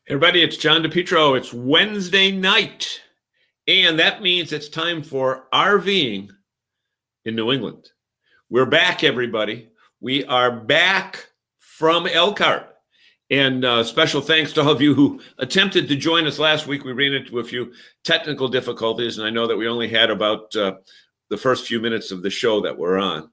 Everybody, it's John DePietro. It's Wednesday night, and that means it's time for RVing in New England. We're back, everybody. We are back from Elkhart. And special thanks to all of you who attempted to join us last week. We ran into a few technical difficulties, and I know that we only had about the first few minutes of the show that we're on.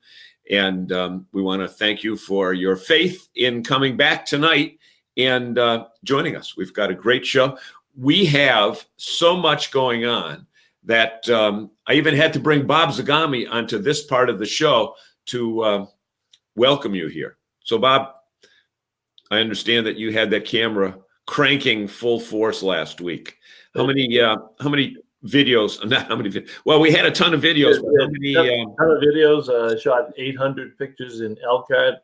And we want to thank you for your faith in coming back tonight and joining us. We've got a great show. We have so much going on that I even had to bring Bob Egami onto this part of the show to welcome you here. So, Bob, I understand that you had that camera cranking full force last week. How many videos? Not how many. Well, we had a ton of videos. But how many? A ton of videos. Shot 800 pictures in Elkhart.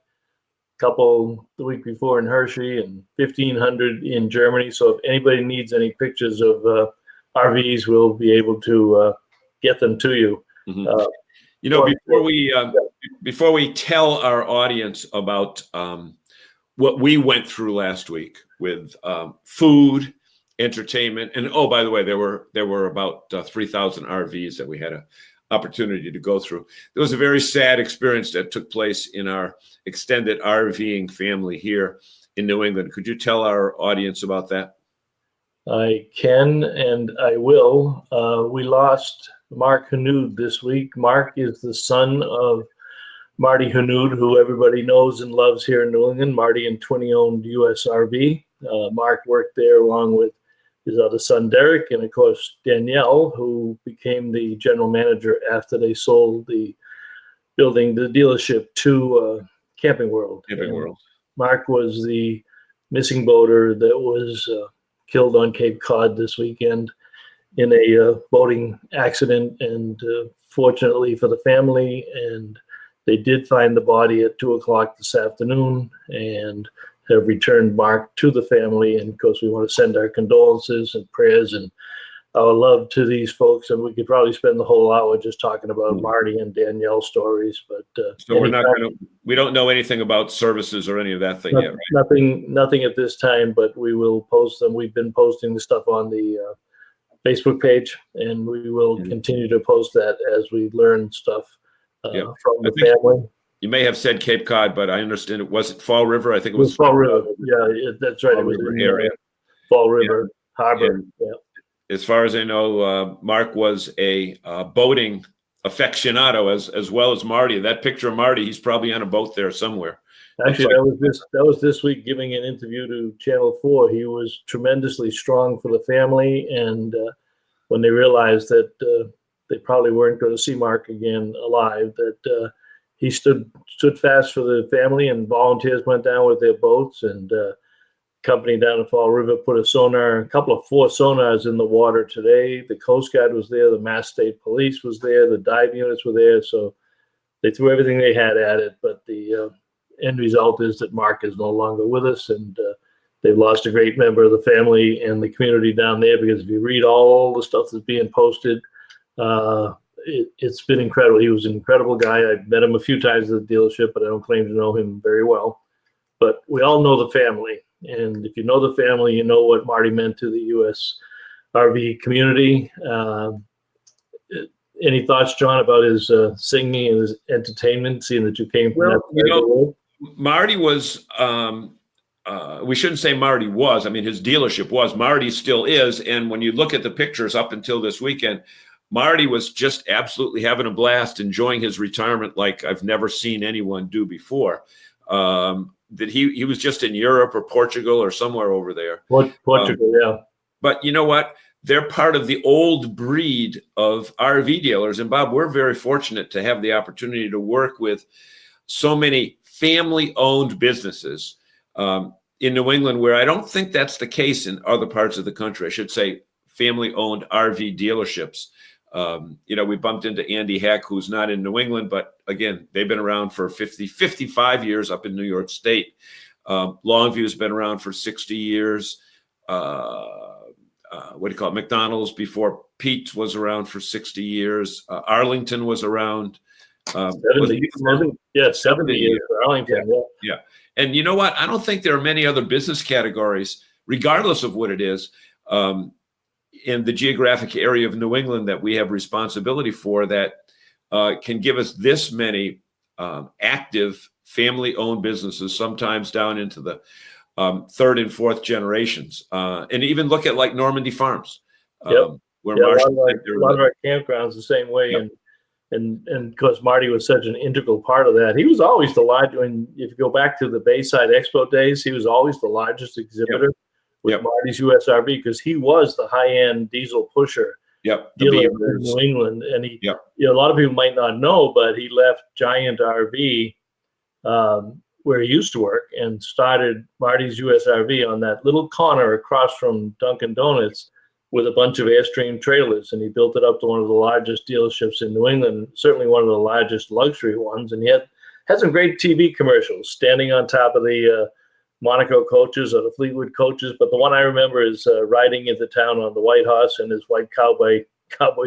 Couple the week before in Hershey, and 1,500 in Germany. So if anybody needs any pictures of RVs, we'll be able to get them to you. Mm-hmm. Before we tell our audience about what we went through last week with food, entertainment, and oh, by the way, there were about 3,000 RVs that we had a opportunity to go through. There was a very sad experience that took place in our extended RVing family here in New England. Could you tell our audience about that? I can, and I will. We lost Mark Hanoud this week. Mark is the son of Marty Hanoud, who everybody knows and loves here in New England. Marty and Twinny-owned US RV. Mark worked there along with his other son, Derek, and of course, Danielle, who became the general manager after they sold the dealership to Camping World. Mark was the missing boater that was killed on Cape Cod this weekend in a boating accident. And fortunately for the family, and they did find the body at 2:00 this afternoon, and have returned Mark to the family. And of course, we want to send our condolences and prayers and our love to these folks. And we could probably spend the whole hour just talking about Marty and Danielle stories. But so we don't know anything about services or any of that thing yet, right? Nothing at this time, but we will post them. We've been posting the stuff on the Facebook page, and we will continue to post that as we learn stuff from the family. You may have said Cape Cod, but I understand it wasn't Fall River. I think it was Fall River. Yeah, that's right. It was in area. Fall River Harbor. Yeah. As far as I know, Mark was a boating aficionado as well as Marty. That picture of Marty, he's probably on a boat there somewhere. Actually, that was this week giving an interview to Channel 4. He was tremendously strong for the family, and when they realized that they probably weren't going to see Mark again alive, that he stood fast for the family, and volunteers went down with their boats, and company down in Fall River put a couple of 4 sonars in the water today. The Coast Guard was there, the Mass State Police was there, the dive units were there, so they threw everything they had at it. But the end result is that Mark is no longer with us, and they've lost a great member of the family and the community down there, because if you read all the stuff that's being posted, it's been incredible. He was an incredible guy. I've met him a few times at the dealership, but I don't claim to know him very well. But we all know the family. And if you know the family, you know what Marty meant to the U.S. RV community. Any thoughts, John, about his singing and his entertainment, seeing that you came from that? Marty was, we shouldn't say Marty was. I mean, his dealership was. Marty still is. And when you look at the pictures up until this weekend, Marty was just absolutely having a blast, enjoying his retirement like I've never seen anyone do before. That he was just in Europe or Portugal or somewhere over there. Portugal, yeah. But you know what? They're part of the old breed of RV dealers. And Bob, we're very fortunate to have the opportunity to work with so many family-owned businesses in New England, where I don't think that's the case in other parts of the country. I should say family-owned RV dealerships. We bumped into Andy Heck, who's not in New England, but again, they've been around for 55 years up in New York State. Longview's been around for 60 years. McDonald's before Pete was around for 60 years. Arlington was around. 70 years for Arlington. Yeah. And you know what? I don't think there are many other business categories regardless of what it is, in the geographic area of New England that we have responsibility for, that can give us this many active family-owned businesses, sometimes down into the third and fourth generations, and even look at like Normandy Farms, where Marshall, a lot of our campgrounds the same way, and because Marty was such an integral part of that, he was always the largest. When if you go back to the Bayside Expo days, he was always the largest exhibitor with Marty's US RV, because he was the high-end diesel pusher dealer in New England, and he, you know, a lot of people might not know, but he left Giant RV, where he used to work, and started Marty's US RV on that little corner across from Dunkin' Donuts with a bunch of Airstream trailers, and he built it up to one of the largest dealerships in New England, certainly one of the largest luxury ones. And he had some great TV commercials, standing on top of the Monaco coaches or the Fleetwood coaches. But the one I remember is riding into town on the white horse in his white cowboy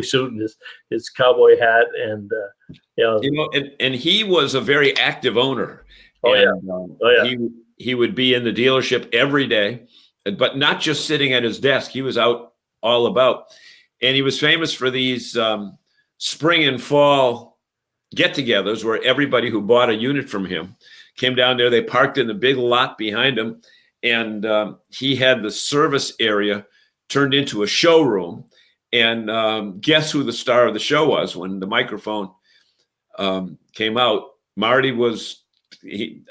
suit and his cowboy hat, and and he was a very active owner. He would be in the dealership every day, but not just sitting at his desk. He was out all about, and he was famous for these spring and fall get-togethers where everybody who bought a unit from him came down there. They parked in the big lot behind him, and he had the service area turned into a showroom. And guess who the star of the show was when the microphone came out? Marty was. He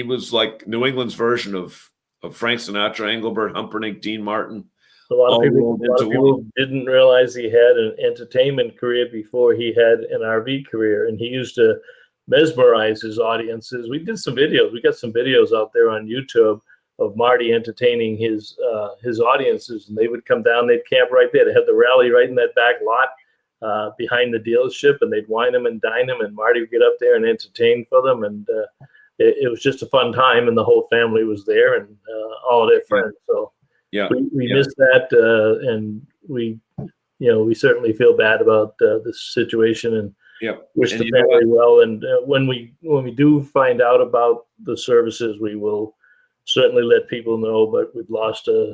was like New England's version of Frank Sinatra, Engelbert Humperdinck, Dean Martin. A lot of people didn't realize he had an entertainment career before he had an RV career, and he used to mesmerize his audiences. We did some videos. We got some videos out there on YouTube of Marty entertaining his audiences, and they would come down. They'd camp right there. They had the rally right in that back lot behind the dealership, and they'd wine them and dine them, and Marty would get up there and entertain for them. And it was just a fun time, and the whole family was there, and all of their friends. So we missed that, and we certainly feel bad about this situation, and wish the family well. And when we do find out about the services, we will certainly let people know. But we've lost a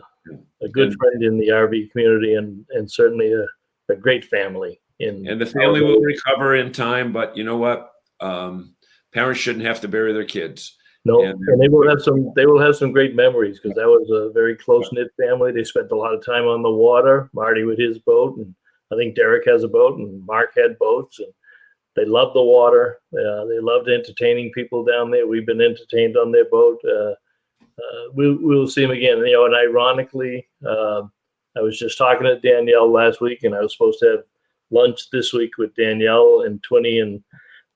good friend in the RV community, and certainly a great family. And the family will recover in time, but you know what? Parents shouldn't have to bury their kids. No, and they will have some great memories, because that was a very close-knit family. They spent a lot of time on the water, Marty with his boat, and I think Derek has a boat, and Mark had boats, and they loved the water. They loved entertaining people down there. We've been entertained on their boat. We'll see them again. And ironically, I was just talking to Danielle last week, and I was supposed to have lunch this week with Danielle and Twinny and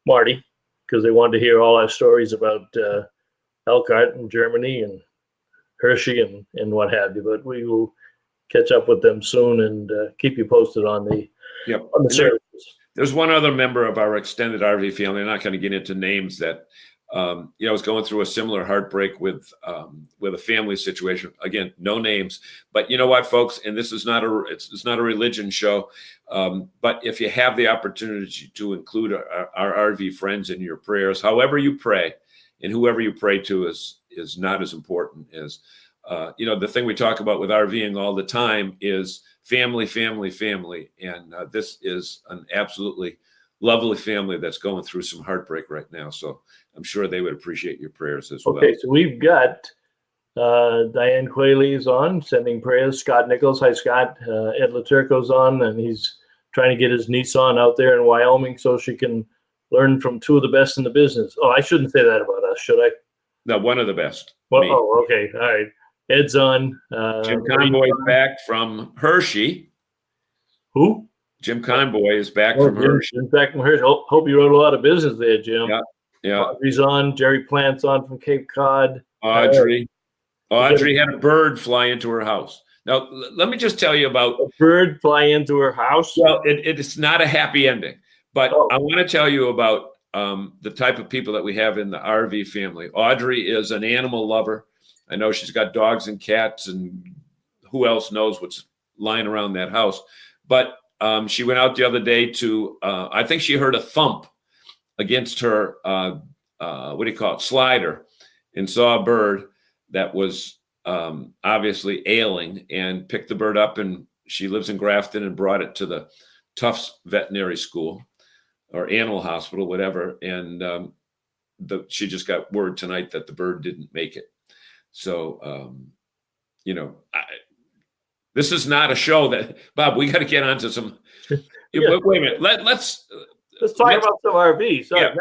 Marty, because they wanted to hear all our stories about Elkhart and Germany and Hershey and what have you. But we will catch up with them soon and keep you posted on the services. There's one other member of our extended RV family. I'm not going to get into names that was going through a similar heartbreak with a family situation. Again, no names, but you know what, folks, and this is it's not a religion show, but if you have the opportunity to include our RV friends in your prayers, however you pray, and whoever you pray to is not as important as the thing we talk about with RVing all the time is family, family, family, and this is an absolutely lovely family that's going through some heartbreak right now. So I'm sure they would appreciate your prayers as well. Okay, so we've got Diane Quayle's on, sending prayers. Scott Nichols, hi Scott. Ed Laturco's on, and he's trying to get his niece on out there in Wyoming so she can learn from two of the best in the business. Oh, I shouldn't say that about us, should I? No, one of the best. Well, okay, all right. Ed's on. Jim Conboy's back from Hershey. Who? Jim Conboy is back from Hershey. Jim's back from Hershey. Hope you wrote a lot of business there, Jim. Yeah. Audrey's on. Jerry Plant's on from Cape Cod. Audrey had a bird fly into her house. Now, let me just tell you about a bird fly into her house. Well, it's not a happy ending, but I want to tell you about the type of people that we have in the RV family. Audrey is an animal lover. I know she's got dogs and cats, and who else knows what's lying around that house. But she went out the other day to, I think she heard a thump against her, slider, and saw a bird that was obviously ailing, and picked the bird up, and she lives in Grafton, and brought it to the Tufts Veterinary School or Animal Hospital, whatever. And she just got word tonight that the bird didn't make it. So, this is not a show that, Bob, we got to get onto some. Yeah. Wait a minute. Let's talk about some RVs. So yeah,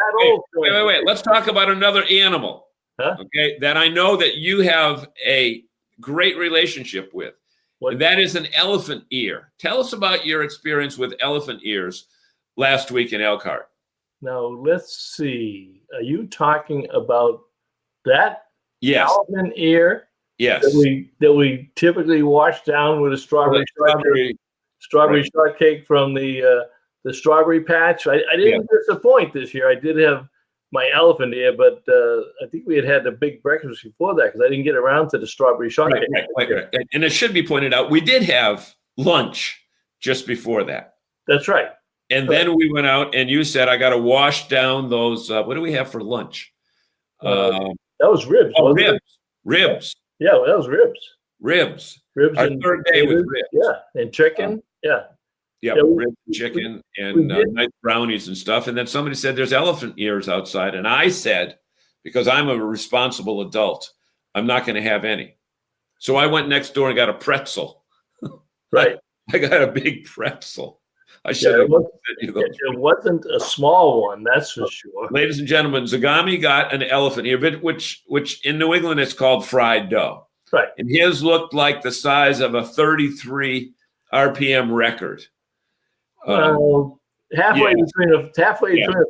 wait. Let's talk about another animal. Huh? Okay, that I know that you have a great relationship with. What? And that is an elephant ear. Tell us about your experience with elephant ears last week in Elkhart. Now, let's see. Are you talking about that elephant ear? Yes. That we typically wash down with a strawberry shortcake from the strawberry patch. I didn't disappoint this year. I did have my elephant ear, but I think we had a big breakfast before that because I didn't get around to the strawberry shortcake. Right. And it should be pointed out, we did have lunch just before that. That's right. And then we went out, and you said, I got to wash down those. What do we have for lunch? That was ribs. Oh, ribs. Yeah, that was ribs. Ribs. Our and third day with ribs. Yeah, and chicken. Ribs, chicken, and nice brownies and stuff. And then somebody said, there's elephant ears outside. And I said, because I'm a responsible adult, I'm not going to have any. So I went next door and got a pretzel. Right. I got a big pretzel. I should have said you those. It wasn't a small one, that's for sure. Ladies and gentlemen, Egami got an elephant ear, which in New England it's called fried dough. Right. And his looked like the size of a 33 RPM record. Halfway between a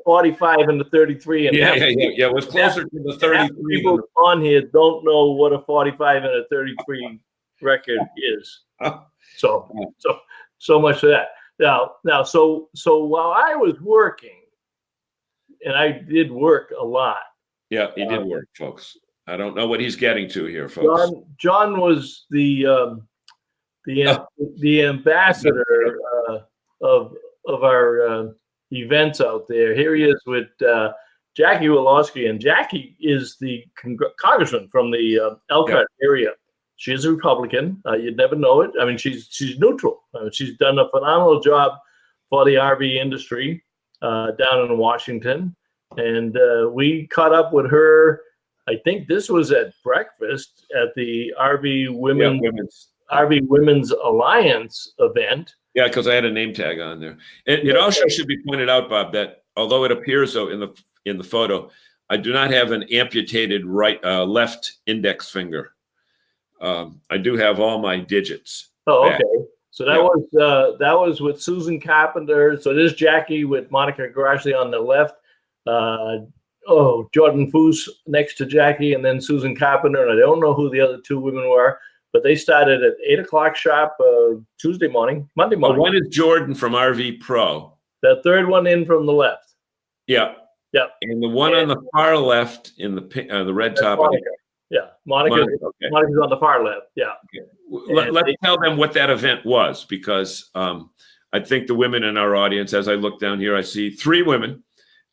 45 and the 33. And it was closer to the 33. People on here don't know what a 45 and a 33 record is. So much for that. Now, so while I was working, and I did work a lot. Yeah, he did work, folks. I don't know what he's getting to here, folks. John was the ambassador of our events out there. Here he is with Jackie Wolosky, and Jackie is the congressman from the Elkhart area. She is a Republican. You'd never know it. I mean, she's neutral. She's done a phenomenal job for the RV industry down in Washington. And we caught up with her. I think this was at breakfast at the RV Women's Alliance event. Yeah, because I had a name tag on there. And it also should be pointed out, Bob, that although it appears so in the photo, I do not have an amputated left index finger. I do have all my digits. Oh, okay. So that was with Susan Carpenter. So there's Jackie with Monica Garashley on the left. Jordan Foose next to Jackie, and then Susan Carpenter. And I don't know who the other two women were, but they started at 8:00 sharp Monday morning. One is Jordan from RV Pro. The third one in from the left. Yeah. And the one on the far left in the red top. Monica. Yeah, Monica's on the far left. Yeah. Okay. Let's tell them what that event was, because I think the women in our audience, as I look down here, I see 3 women,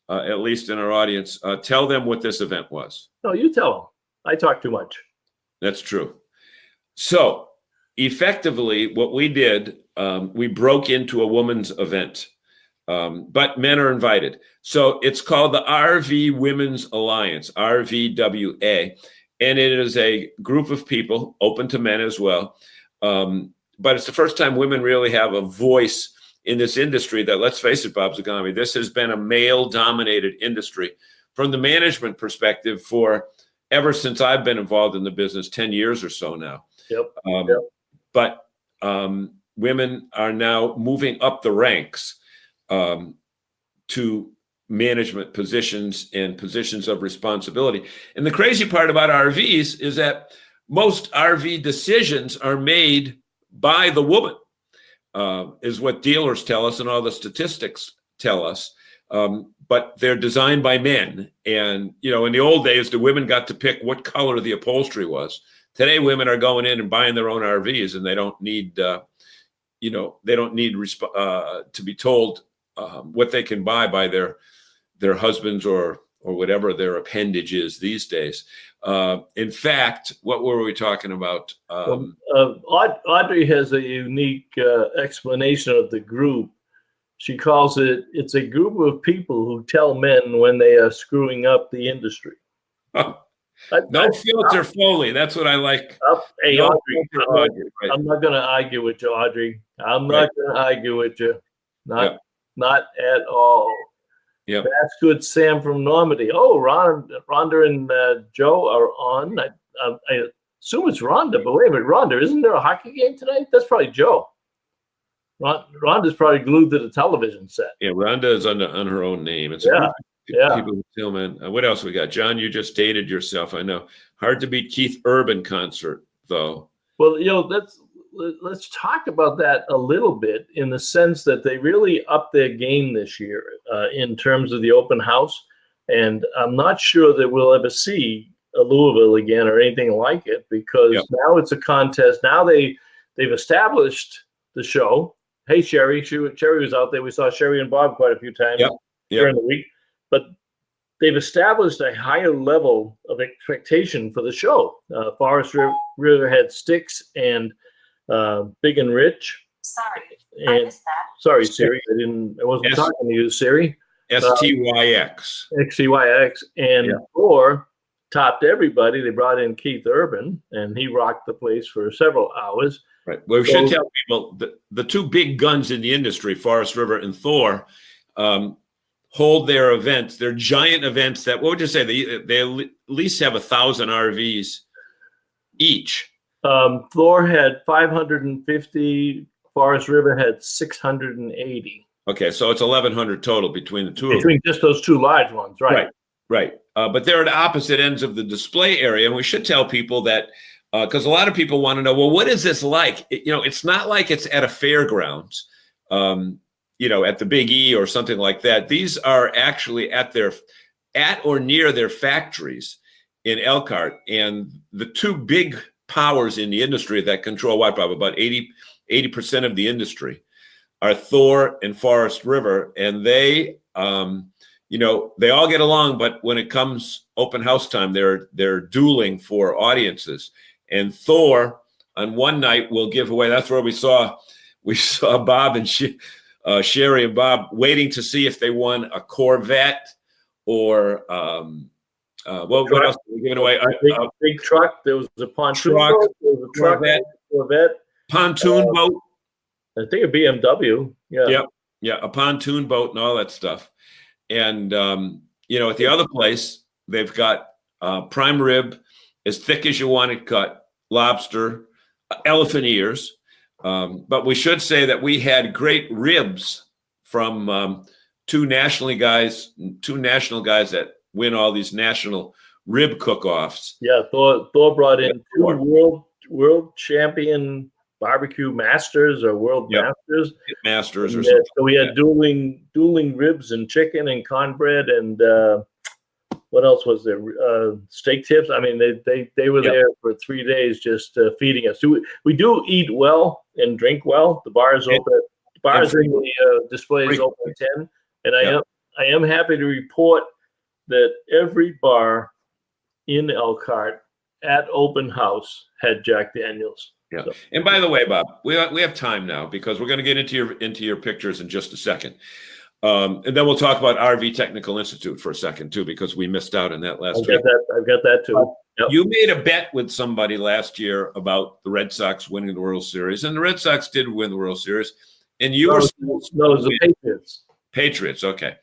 at least in our audience. Tell them what this event was. No, you tell them. I talk too much. That's true. So effectively, what we did, we broke into a women's event, but men are invited. So it's called the RV Women's Alliance, RVWA. And it is a group of people, open to men as well. But it's the first time women really have a voice in this industry that, let's face it, Bob Egami, this has been a male-dominated industry from the management perspective for ever since I've been involved in the business, 10 years or so now. But women are now moving up the ranks to management positions and positions of responsibility. And the crazy part about RVs is that most RV decisions are made by the woman, is what dealers tell us and all the statistics tell us. But they're designed by men. And, in the old days, the women got to pick what color the upholstery was. Today, women are going in and buying their own RVs, and they don't need, to be told what they can buy by their husbands or whatever their appendage is these days. In fact, what were we talking about? Audrey has a unique explanation of the group. She calls it's a group of people who tell men when they are screwing up the industry. No filter, Foley. That's what I like. Hey, no Audrey, filter, Audrey. Right. I'm not going to argue with you, Audrey. I'm not going to argue with you. Not at all. Yeah. That's good, Sam from Normandy. Oh, Rhonda and Joe are on. I assume it's Rhonda, but wait a minute, Rhonda, isn't there a hockey game tonight? That's probably Joe. Rhonda's probably glued to the television set. Yeah, Rhonda is on her own name. It's people who tell, man. What else we got? John, you just dated yourself. I know. Hard to beat Keith Urban concert, though. Well, let's talk about that a little bit in the sense that they really upped their game this year in terms of the open house. And I'm not sure that we'll ever see a Louisville again or anything like it, because now it's a contest. Now they've established the show. Hey, Sherry. Sherry was out there. We saw Sherry and Bob quite a few times during the week. But they've established a higher level of expectation for the show. Forest River had Sticks and Big and Rich. Sorry, and, I missed that. Sorry, Siri. I wasn't talking to you, Siri. STYX. XTYX. And Thor topped everybody. They brought in Keith Urban, and he rocked the place for several hours. Right. Well, we should tell people the two big guns in the industry, Forest River and Thor, hold their events. They're giant events that, what would you say? They at least have 1,000 RVs each. Thor had 550. Forest River had 680. Okay, so it's 1,100 total between the two. Between just those two large ones, right? Right. But they're at opposite ends of the display area, and we should tell people that because a lot of people want to know, well, what is this like? It's not like it's at a fairgrounds, at the Big E or something like that. These are actually at or near their factories in Elkhart, and the two big powers in the industry that control what, Bob, about 80% of the industry are Thor and Forest River, and they all get along, but when it comes open house time, they're dueling for audiences. And Thor on one night will give away. That's where we saw Bob and Sherry and Bob waiting to see if they won a Corvette or what else were we giving away? Big truck. There was a pontoon boat. There was a Corvette. Pontoon boat. I think a BMW. Yeah, a pontoon boat and all that stuff. And at the other place, they've got prime rib, as thick as you want it cut, lobster, elephant ears. But we should say that we had great ribs from two national guys that win all these national rib cook-offs. Yeah, Thor brought in two world champion barbecue masters or world masters or something. So we had dueling ribs and chicken and cornbread and what else was there? Steak tips. I mean, they were there for 3 days just feeding us. We do eat well and drink well. The bar is open. The bars and the displays open at 10. And I am happy to report that every bar in Elkhart at open house had Jack Daniels. Yeah. So. And by the way, Bob, we have time now because we're going to get into your pictures in just a second. And then we'll talk about RV Technical Institute for a second too, because we missed out on that last week. I've got that too. Yep. You made a bet with somebody last year about the Red Sox winning the World Series, and the Red Sox did win the World Series. And you were supposed to win. The Patriots. Patriots, okay.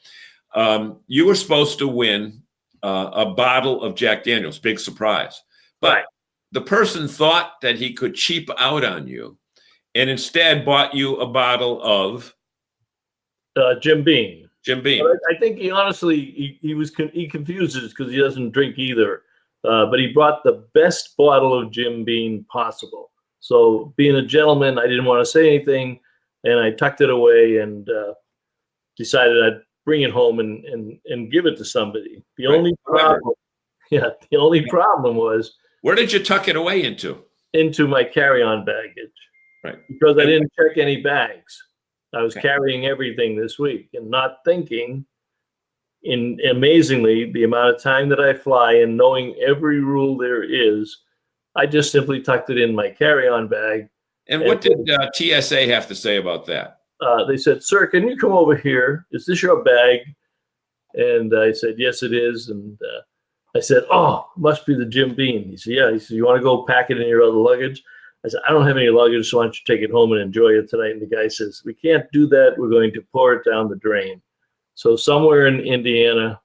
You were supposed to win a bottle of Jack Daniels, big surprise. But the person thought that he could cheap out on you and instead bought you a bottle of Jim Beam. Jim Beam. But I think he honestly he confuses because he doesn't drink either. But he brought the best bottle of Jim Beam possible. So being a gentleman, I didn't want to say anything, and I tucked it away and decided I'd bring it home and give it to somebody. The only problem was, where did you tuck it away into? Into my carry-on baggage. Right. Because I didn't check any bags. I was carrying everything this week and not thinking, amazingly, the amount of time that I fly and knowing every rule there is, I just simply tucked it in my carry-on bag. And what did TSA have to say about that? They said, "Sir, can you come over here? Is this your bag?" And I said, "Yes, it is." And I said, "Oh, must be the Jim Beam." He said, "Yeah." He said, "You want to go pack it in your other luggage?" I said, "I don't have any luggage, so why don't you take it home and enjoy it tonight?" And the guy says, "We can't do that. We're going to pour it down the drain." So somewhere in Indiana,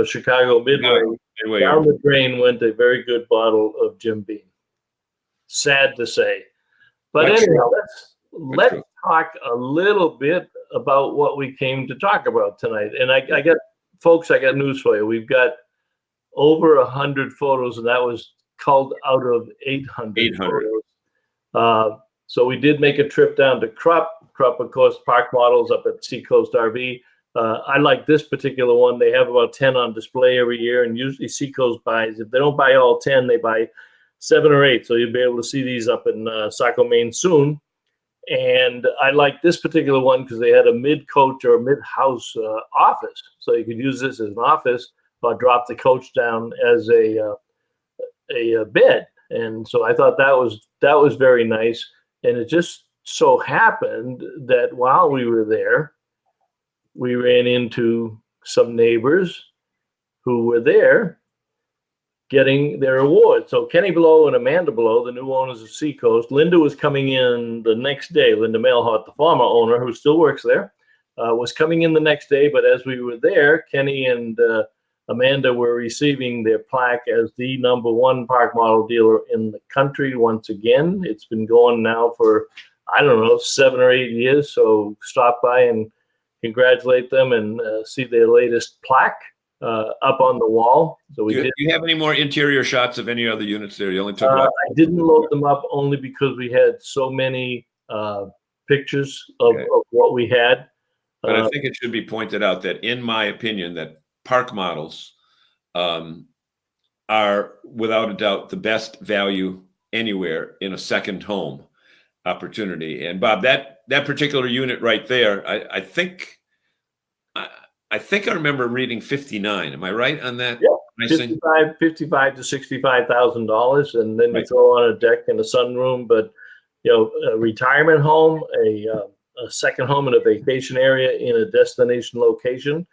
Chicago Midway, down the drain went a very good bottle of Jim Beam. Sad to say. But anyhow, let's talk a little bit about what we came to talk about tonight. And I got, folks, I got news for you. We've got over 100 photos, and that was culled out of 800 photos. So we did make a trip down to Krupp. Krupp, of course, Park Models up at Seacoast RV. I like this particular one. They have about 10 on display every year, and usually Seacoast buys, if they don't buy all 10, they buy 7 or 8. So you'll be able to see these up in Saco, Maine soon. And I like this particular one because they had a mid-coach or mid-house office. So you could use this as an office, but drop the coach down as a bed. And so I thought that was very nice. And it just so happened that while we were there, we ran into some neighbors who were there getting their award. So Kenny Below and Amanda Below, the new owners of Seacoast, Linda was coming in the next day. Linda Mailhart, the former owner who still works there, was coming in the next day. But as we were there, Kenny and Amanda were receiving their plaque as the #1 park model dealer in the country once again. It's been going now for, I don't know, 7 or 8 years. So stop by and congratulate them and see their latest plaque up on the wall. So do you have any more interior shots of any other units there? You only took I didn't load them up only because we had so many pictures of what we had. But I think it should be pointed out that, in my opinion, that Park Models are without a doubt the best value anywhere in a second home opportunity. And Bob, that particular unit right there, I think I remember reading 59. Am I right on that? Yeah, $55 to $65,000, and then you throw on a deck and a sunroom. But a retirement home, a second home in a vacation area in a destination location,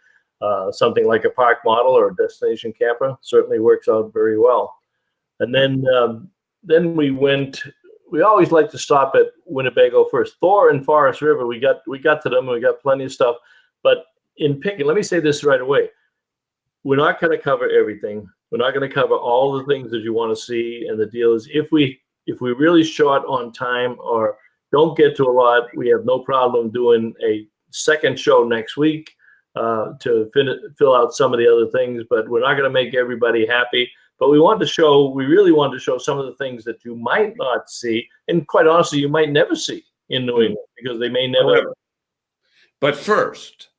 something like a park model or a destination camper certainly works out very well. And then we went. We always like to stop at Winnebago first. Thor and Forest River, we got to them, and we got plenty of stuff. But in picking, let me say this right away. We're not going to cover everything. We're not going to cover all the things that you want to see. And the deal is, if we're really short on time or don't get to a lot, we have no problem doing a second show next week to fill out some of the other things. But we're not going to make everybody happy. But we really want to show some of the things that you might not see, and quite honestly, you might never see in New England because they may never. However, but first,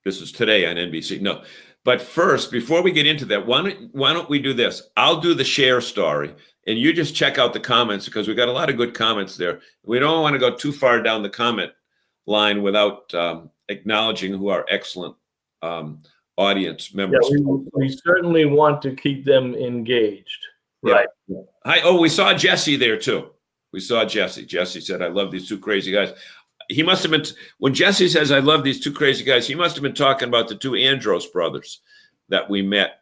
this is today on NBC. No, but first, before we get into that, why don't we do this? I'll do the share story, and you just check out the comments because we got a lot of good comments there. We don't want to go too far down the comment line without acknowledging who are excellent audience members. Yeah, we certainly want to keep them engaged. Right. Yeah. Hi. Oh, we saw Jesse there too. We saw Jesse. Jesse said, "I love these two crazy guys." He must have been, when Jesse says, "I love these two crazy guys," he must have been talking about the two Andros brothers that we met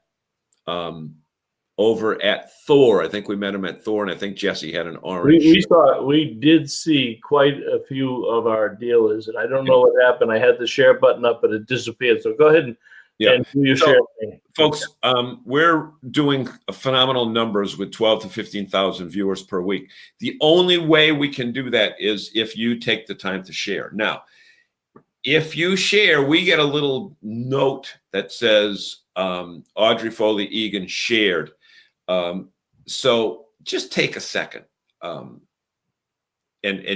over at Thor. I think we met him at Thor, and I think Jesse had an orange. We did see quite a few of our dealers, and I don't know what happened. I had the share button up, but it disappeared. So go ahead and do your share thing. Folks, we're doing phenomenal numbers with 12 to 15,000 viewers per week. The only way we can do that is if you take the time to share. Now, if you share, we get a little note that says Audrey Foley Egan shared. So just take a second and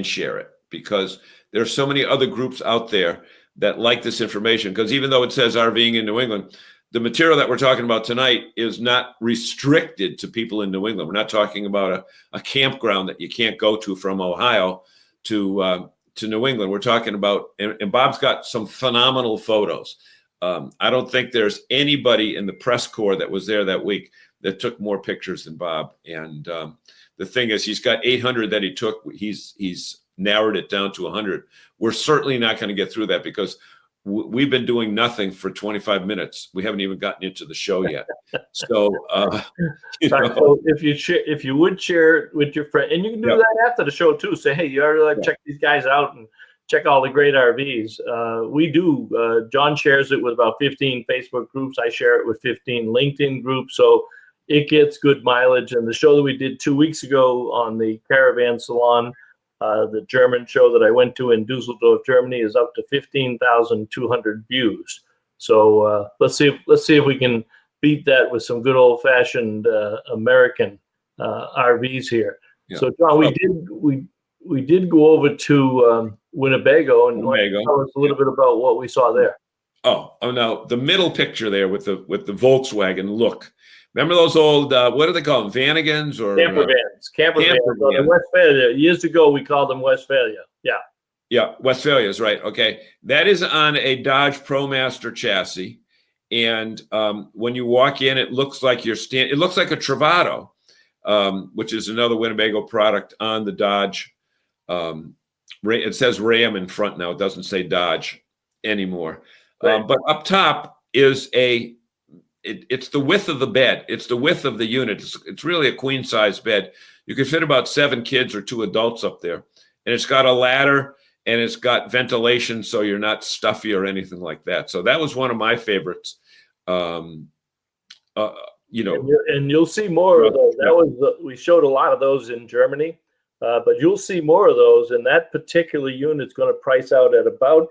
share it, because there's so many other groups out there that like this information. Because even though it says RVing in New England, the material that we're talking about tonight is not restricted to people in New England. We're not talking about a campground that you can't go to from Ohio to New England. We're talking about, and Bob's got some phenomenal photos I don't think there's anybody in the press corps that was there that week that took more pictures than Bob. And the thing is, he's got 800 that he took. He's narrowed it down to 100. We're certainly not going to get through that because we've been doing nothing for 25 minutes. We haven't even gotten into the show yet. So, so if you would share it with your friend, and you can do that after the show too. Say, hey, you ought to check these guys out and check all the great RVs. We do. John shares it with about 15 Facebook groups. I share it with 15 LinkedIn groups. So it gets good mileage. And the show that we did 2 weeks ago on the Caravan Salon, the German show that I went to in Dusseldorf, Germany, is up to 15,200 views. So let's see if we can beat that with some good old fashioned American RVs here. Yeah. So John, we did go over to Winnebago and tell us a little bit about what we saw there. Oh, no, the middle picture there with the Volkswagen look. Remember those old, what do they call them, Vanagons or camper vans? Camper vans. In Westphalia. Years ago, we called them Westphalia. Yeah. Yeah, Westphalia is right. Okay, that is on a Dodge ProMaster chassis, and when you walk in, it looks like it looks like a Travato, which is another Winnebago product on the Dodge. It says Ram in front now. It doesn't say Dodge anymore. Right. But up top is it's the width of the bed. It's the width of the unit. It's really a queen size bed. You can fit about 7 kids or 2 adults up there. And it's got a ladder and it's got ventilation so you're not stuffy or anything like that. So that was one of my favorites. And you'll see more of those. We showed a lot of those in Germany, but you'll see more of those. And that particular unit's going to price out at about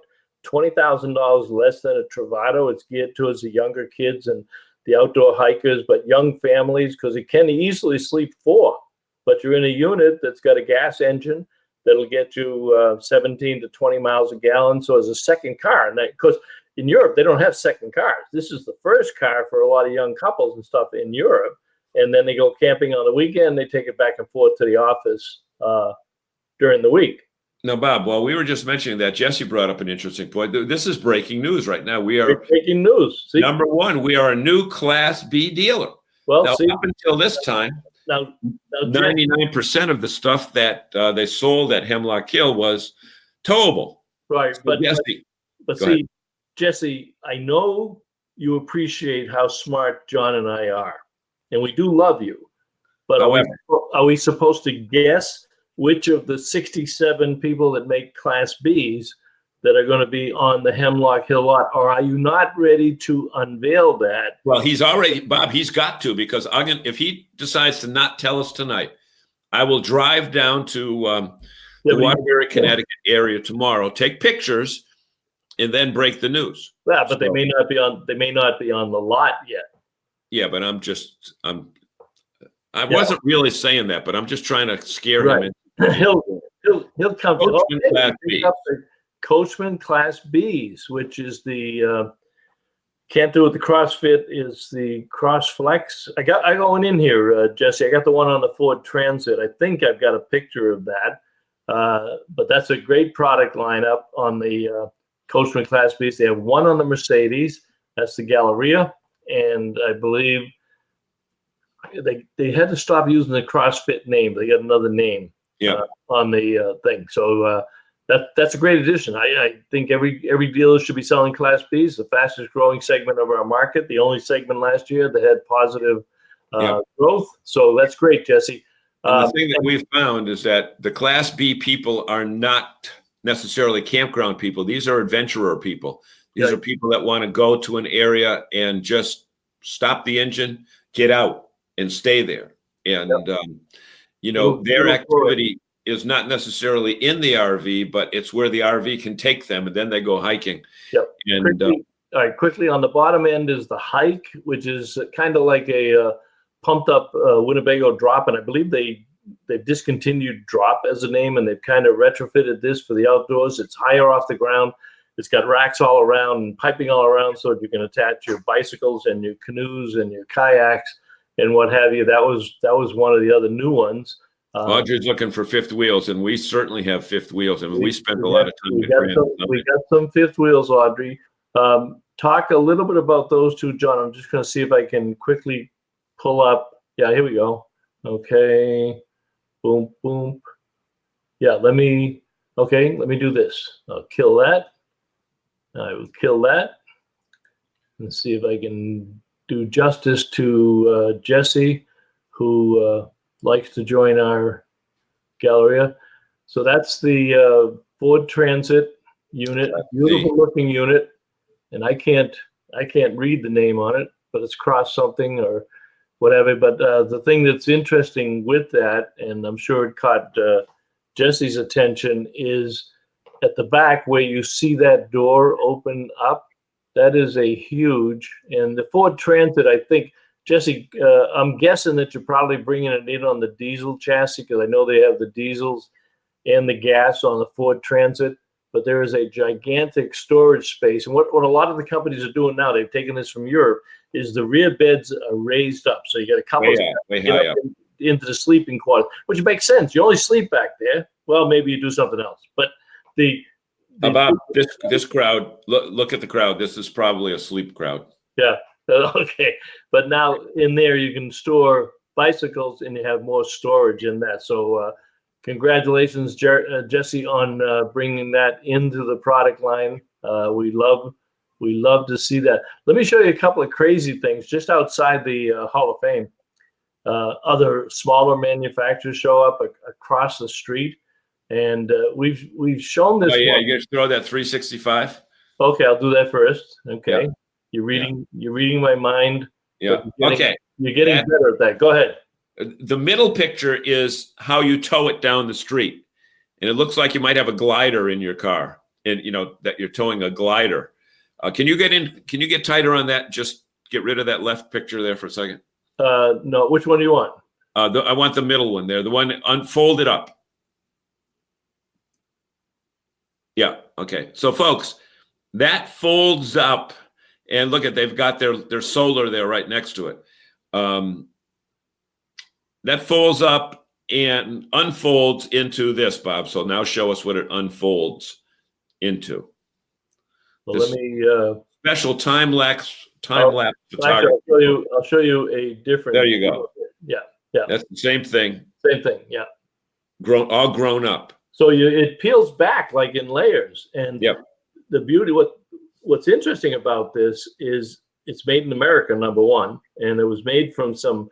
$20,000 less than a Travato. It's geared towards the younger kids and the outdoor hikers, but young families, because it can easily sleep 4. But you're in a unit that's got a gas engine that'll get you 17 to 20 miles a gallon. So as a second car, and because in Europe, they don't have second cars. This is the first car for a lot of young couples and stuff in Europe. And then they go camping on the weekend. They take it back and forth to the office during the week. Now, Bob, while we were just mentioning that, Jesse brought up an interesting point. This is breaking news right now. We are breaking news. See? Number one, we are a new Class B dealer. Well, now, up until this time, 99% of the stuff that they sold at Hemlock Hill was towable. Right, so Jesse, Jesse, I know you appreciate how smart John and I are, and we do love you. But are we supposed to guess which of the 67 people that make Class Bs that are going to be on the Hemlock Hill lot, or are you not ready to unveil that? Well, Bob, he's got to, because if he decides to not tell us tonight, I will drive down to the Waterbury, Connecticut area tomorrow, take pictures, and then break the news. Yeah, but they may not be on the lot yet. Yeah, but I wasn't really saying that, but I'm just trying to scare him. He'll come Coachman Class B. Coachman Class Bs, which is the can't do it. The CrossFit is the CrossFlex. I going in here, Jesse. I got the one on the Ford Transit. I think I've got a picture of that. But that's a great product lineup on the Coachman Class Bs. They have one on the Mercedes. That's the Gallardo, and I believe they had to stop using the CrossFit name. They got another name. On the thing. So that's a great addition. I think every dealer should be selling Class Bs, the fastest growing segment of our market, the only segment last year that had positive growth. So that's great, Jesse. The thing that we've found is that the Class B people are not necessarily campground people. These are adventurer people. These are people that want to go to an area and just stop the engine, get out, and stay there. And their activity is not necessarily in the RV, but it's where the RV can take them, and then they go hiking. Yep. And quickly on the bottom end is the hike, which is kind of like a pumped up Winnebago drop, and I believe they've discontinued drop as a name, and they've kind of retrofitted this for the outdoors. It's higher off the ground. It's got racks all around and piping all around, so you can attach your bicycles and your canoes and your kayaks and what have you. That was one of the other new ones. Audrey's looking for fifth wheels, and we certainly have fifth wheels. I mean, we spent a lot of time. We got some fifth wheels, Audrey. talk a little bit about those two, John. I'm just going to see if I can quickly pull up. Yeah, here we go. Okay. Boom, boom. Yeah, let me do this. I'll kill that. I will kill that. And see if I can do justice to Jesse, who likes to join our Galleria. So that's the Ford Transit unit, beautiful looking unit. And I can't read the name on it, but it's cross something or whatever. But the thing that's interesting with that, and I'm sure it caught Jesse's attention, is at the back where you see that door open up. That is a huge, and the Ford Transit, I think, Jesse, I'm guessing that you're probably bringing it in on the diesel chassis, because I know they have the diesels and the gas on the Ford Transit, but there is a gigantic storage space. And what a lot of the companies are doing now, they've taken this from Europe, is the rear beds are raised up. So you got a couple way high up into the sleeping quarters, which makes sense. You only sleep back there. Well, maybe you do something else. But about this crowd, look at the crowd. This is probably a sleep crowd. Yeah. Okay. But now in there you can store bicycles and you have more storage in that. So congratulations, Jesse, on bringing that into the product line. We love to see that. Let me show you a couple of crazy things just outside the Hall of Fame. Other smaller manufacturers show up across the street, and we've shown this. Oh yeah, one. you guys throw that 365. Okay, I'll do that first. Okay, yeah. You're reading my mind. Yeah. You're getting better at that. Go ahead. The middle picture is how you tow it down the street, and it looks like you might have a glider in your car, and that you're towing a glider. Can you get tighter on that? Just get rid of that left picture there for a second. No, which one do you want? I want the middle one there, the one unfolded up. Yeah. Okay. So folks, that folds up, and look at, they've got their solar there right next to it. That folds up and unfolds into this, Bob. So now show us what it unfolds into. Well, let me special time lapse photography. Actually, I'll show you a different. There you go. Yeah. That's the same thing. Same thing. Yeah. All grown up. So it peels back like in layers, and the beauty. What's interesting about this is it's made in America, number one, and it was made from some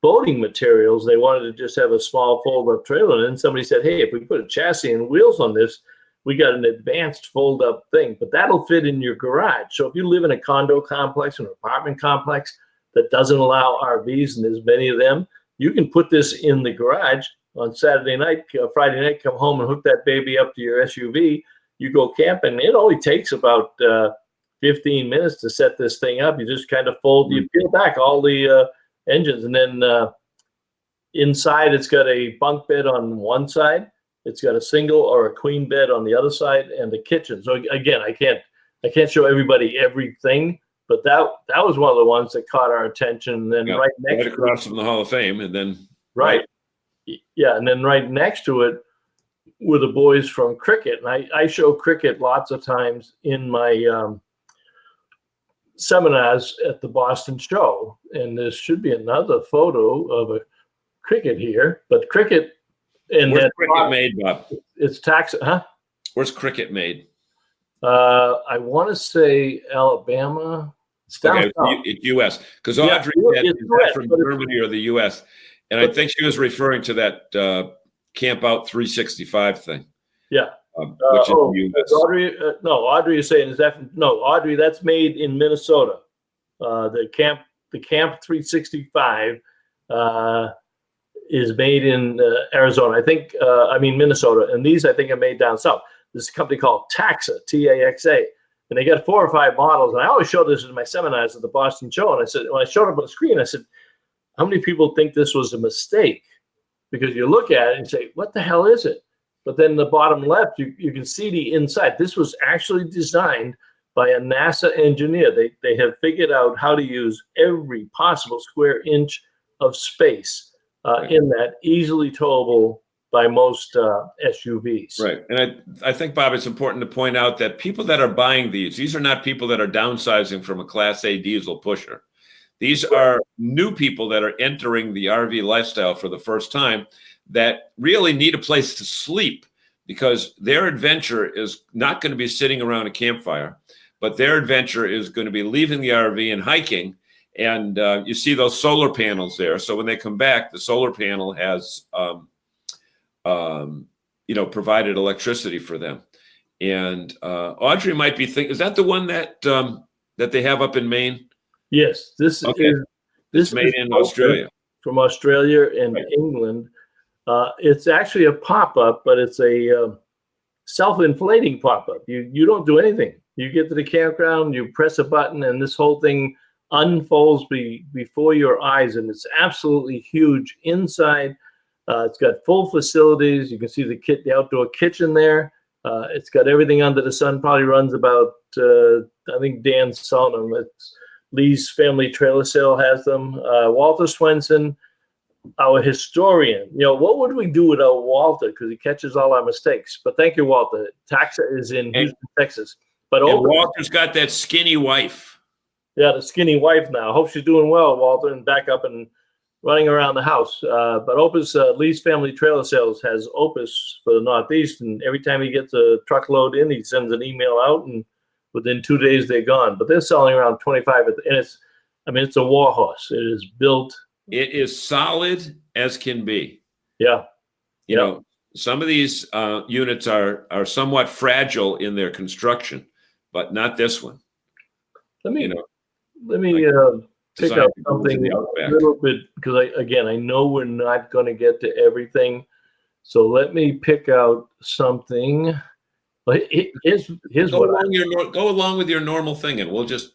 boating materials. They wanted to just have a small fold-up trailer, and then somebody said, "Hey, if we put a chassis and wheels on this, we got an advanced fold-up thing, but that'll fit in your garage." So if you live in a condo complex, an apartment complex that doesn't allow RVs, and there's many of them, you can put this in the garage on Saturday night, Friday night, come home and hook that baby up to your SUV. You go camping. It only takes about 15 minutes to set this thing up. You just kind of you peel back all the engines, and then inside it's got a bunk bed on one side. It's got a single or a queen bed on the other side, and the kitchen. So again, I can't show everybody everything, but that was one of the ones that caught our attention. And then right across from the Hall of Fame, and then right. Yeah, and then right next to it were the boys from Cricket. And I show Cricket lots of times in my seminars at the Boston show. And there should be another photo of a Cricket here. But Cricket... And where's Cricket made, Bob? It's tax, huh? Where's Cricket made? I want to say Alabama. It's down south. It's U.S. Because Audrey is from Germany or the U.S. And I think she was referring to that Camp Out 365 thing. Yeah. Which is U.S. Audrey is saying, Audrey, that's made in Minnesota. The Camp 365 is made in Arizona. I think, Minnesota. And these, I think, are made down south. This is a company called Taxa, T-A-X-A. And they got 4 or 5 models. And I always show this in my seminars at the Boston show. And I said, when I showed up on the screen, I said, how many people think this was a mistake? Because you look at it and say, what the hell is it? But then the bottom left, you can see the inside. This was actually designed by a NASA engineer. They have figured out how to use every possible square inch of space in that easily towable by most SUVs. Right. And I think, Bob, it's important to point out that people that are buying these are not people that are downsizing from a Class A diesel pusher. These are new people that are entering the RV lifestyle for the first time that really need a place to sleep, because their adventure is not going to be sitting around a campfire, but their adventure is going to be leaving the RV and hiking. And you see those solar panels there. So when they come back, the solar panel has, provided electricity for them. And Audrey might be thinking, is that the one that that they have up in Maine? Yes, this It's made in Australia. From Australia and Right. England. It's actually a pop-up, but it's a self-inflating pop-up. You don't do anything. You get to the campground, you press a button, and this whole thing unfolds before your eyes, and it's absolutely huge inside. It's got full facilities. You can see the outdoor kitchen there. It's got everything under the sun. Probably runs about, I think Dan's selling them. It's Lee's Family Trailer Sale has them. Walter Swenson, our historian. What would we do without Walter? Because he catches all our mistakes. But thank you, Walter. Taxa is in Houston, Texas. But Walter's got that skinny wife. Yeah, the skinny wife now. Hope she's doing well, Walter, and back up and running around the house. But Opus, Lee's Family Trailer Sales has Opus for the Northeast, and every time he gets a truckload in, he sends an email out, and within 2 days they're gone. But they're selling around 25, and it's a war horse. It is built. It is solid as can be. Yeah. You know, some of these units are somewhat fragile in their construction, but not this one. Let me pick up something a little bit, because I know we're not going to get to everything. So let me pick out something. Here's go along with your normal thing, and we'll just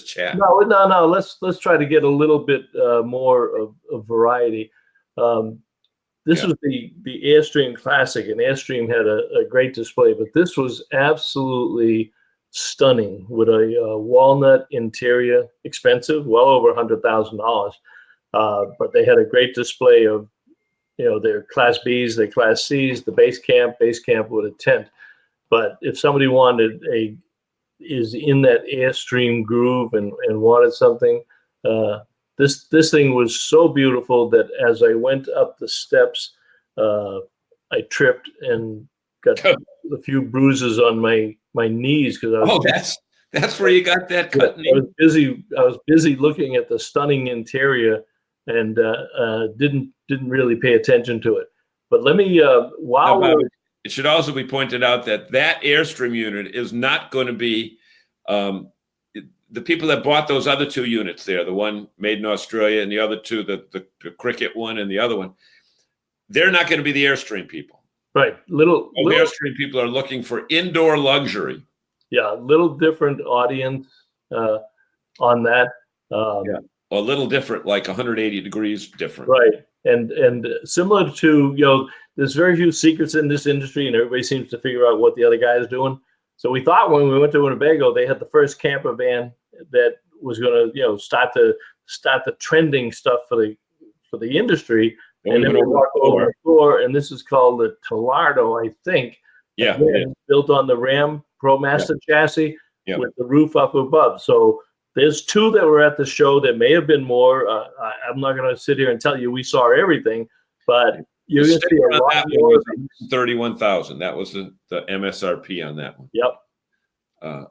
chat. No. Let's try to get a little bit more of variety. This was the Airstream Classic, and Airstream had a great display, but this was absolutely stunning with a walnut interior, expensive, well over $100,000. But they had a great display of, their Class Bs, their Class Cs, the base camp with a tent. But if somebody is in that Airstream groove and wanted something, this thing was so beautiful that as I went up the steps, I tripped and got a few bruises on my knees because I was. That's where you got that cut. I was busy looking at the stunning interior and didn't really pay attention to it. But let me it should also be pointed out that Airstream unit is not going to be the people that bought those other two units there, the one made in Australia and the other two, the Cricket one and the other one, they're not going to be the Airstream people. Right. Airstream people are looking for indoor luxury. Yeah, a little different audience on that. A little different, like 180 degrees different. Right. And similar to, there's very few secrets in this industry, and everybody seems to figure out what the other guy is doing. So we thought when we went to Winnebago, they had the first camper van that was going to, start the trending stuff for the industry. And then we walked over the floor, and this is called the Gallardo, I think. Yeah. Again, built on the Ram ProMaster chassis with the roof up above. So there's two that were at the show. There may have been more. I'm not going to sit here and tell you we saw everything, but you're going to see a lot more. 31,000. That was the MSRP on that one. Yep.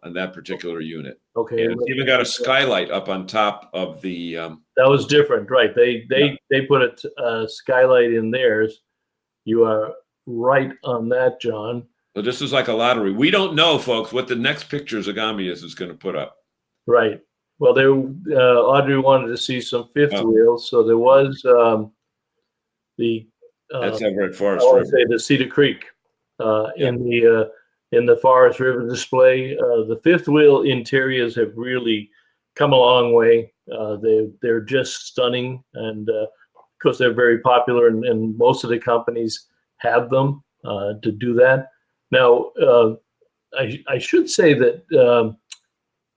On that particular unit. Okay. And it's even got a skylight up on top of the. That was different, right? They put a skylight in theirs. You are right on that, John. So this is like a lottery. We don't know, folks, what the next pictures Egami is going to put up. Right. Well, Audrey wanted to see some fifth wheels, so there was that's over at Forest I want River. to say the Cedar Creek in the Forest River display. The fifth wheel interiors have really come a long way. They're just stunning, and because they're very popular, and most of the companies have them to do that. Now, I should say that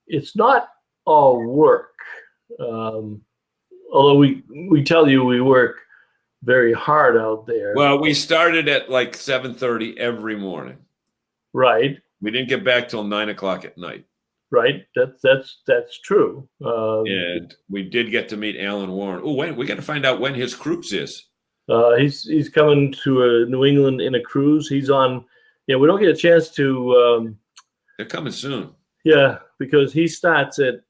it's not all work. Although we tell you we work very hard out there. Well, we started at like 7:30 every morning. Right. We didn't get back till 9 o'clock at night. Right. That's true. And we did get to meet Alan Warren. Oh, we got to find out when his cruise is. He's coming to New England in a cruise. He's on. Yeah, we don't get a chance to. They're coming soon. Yeah, because he starts at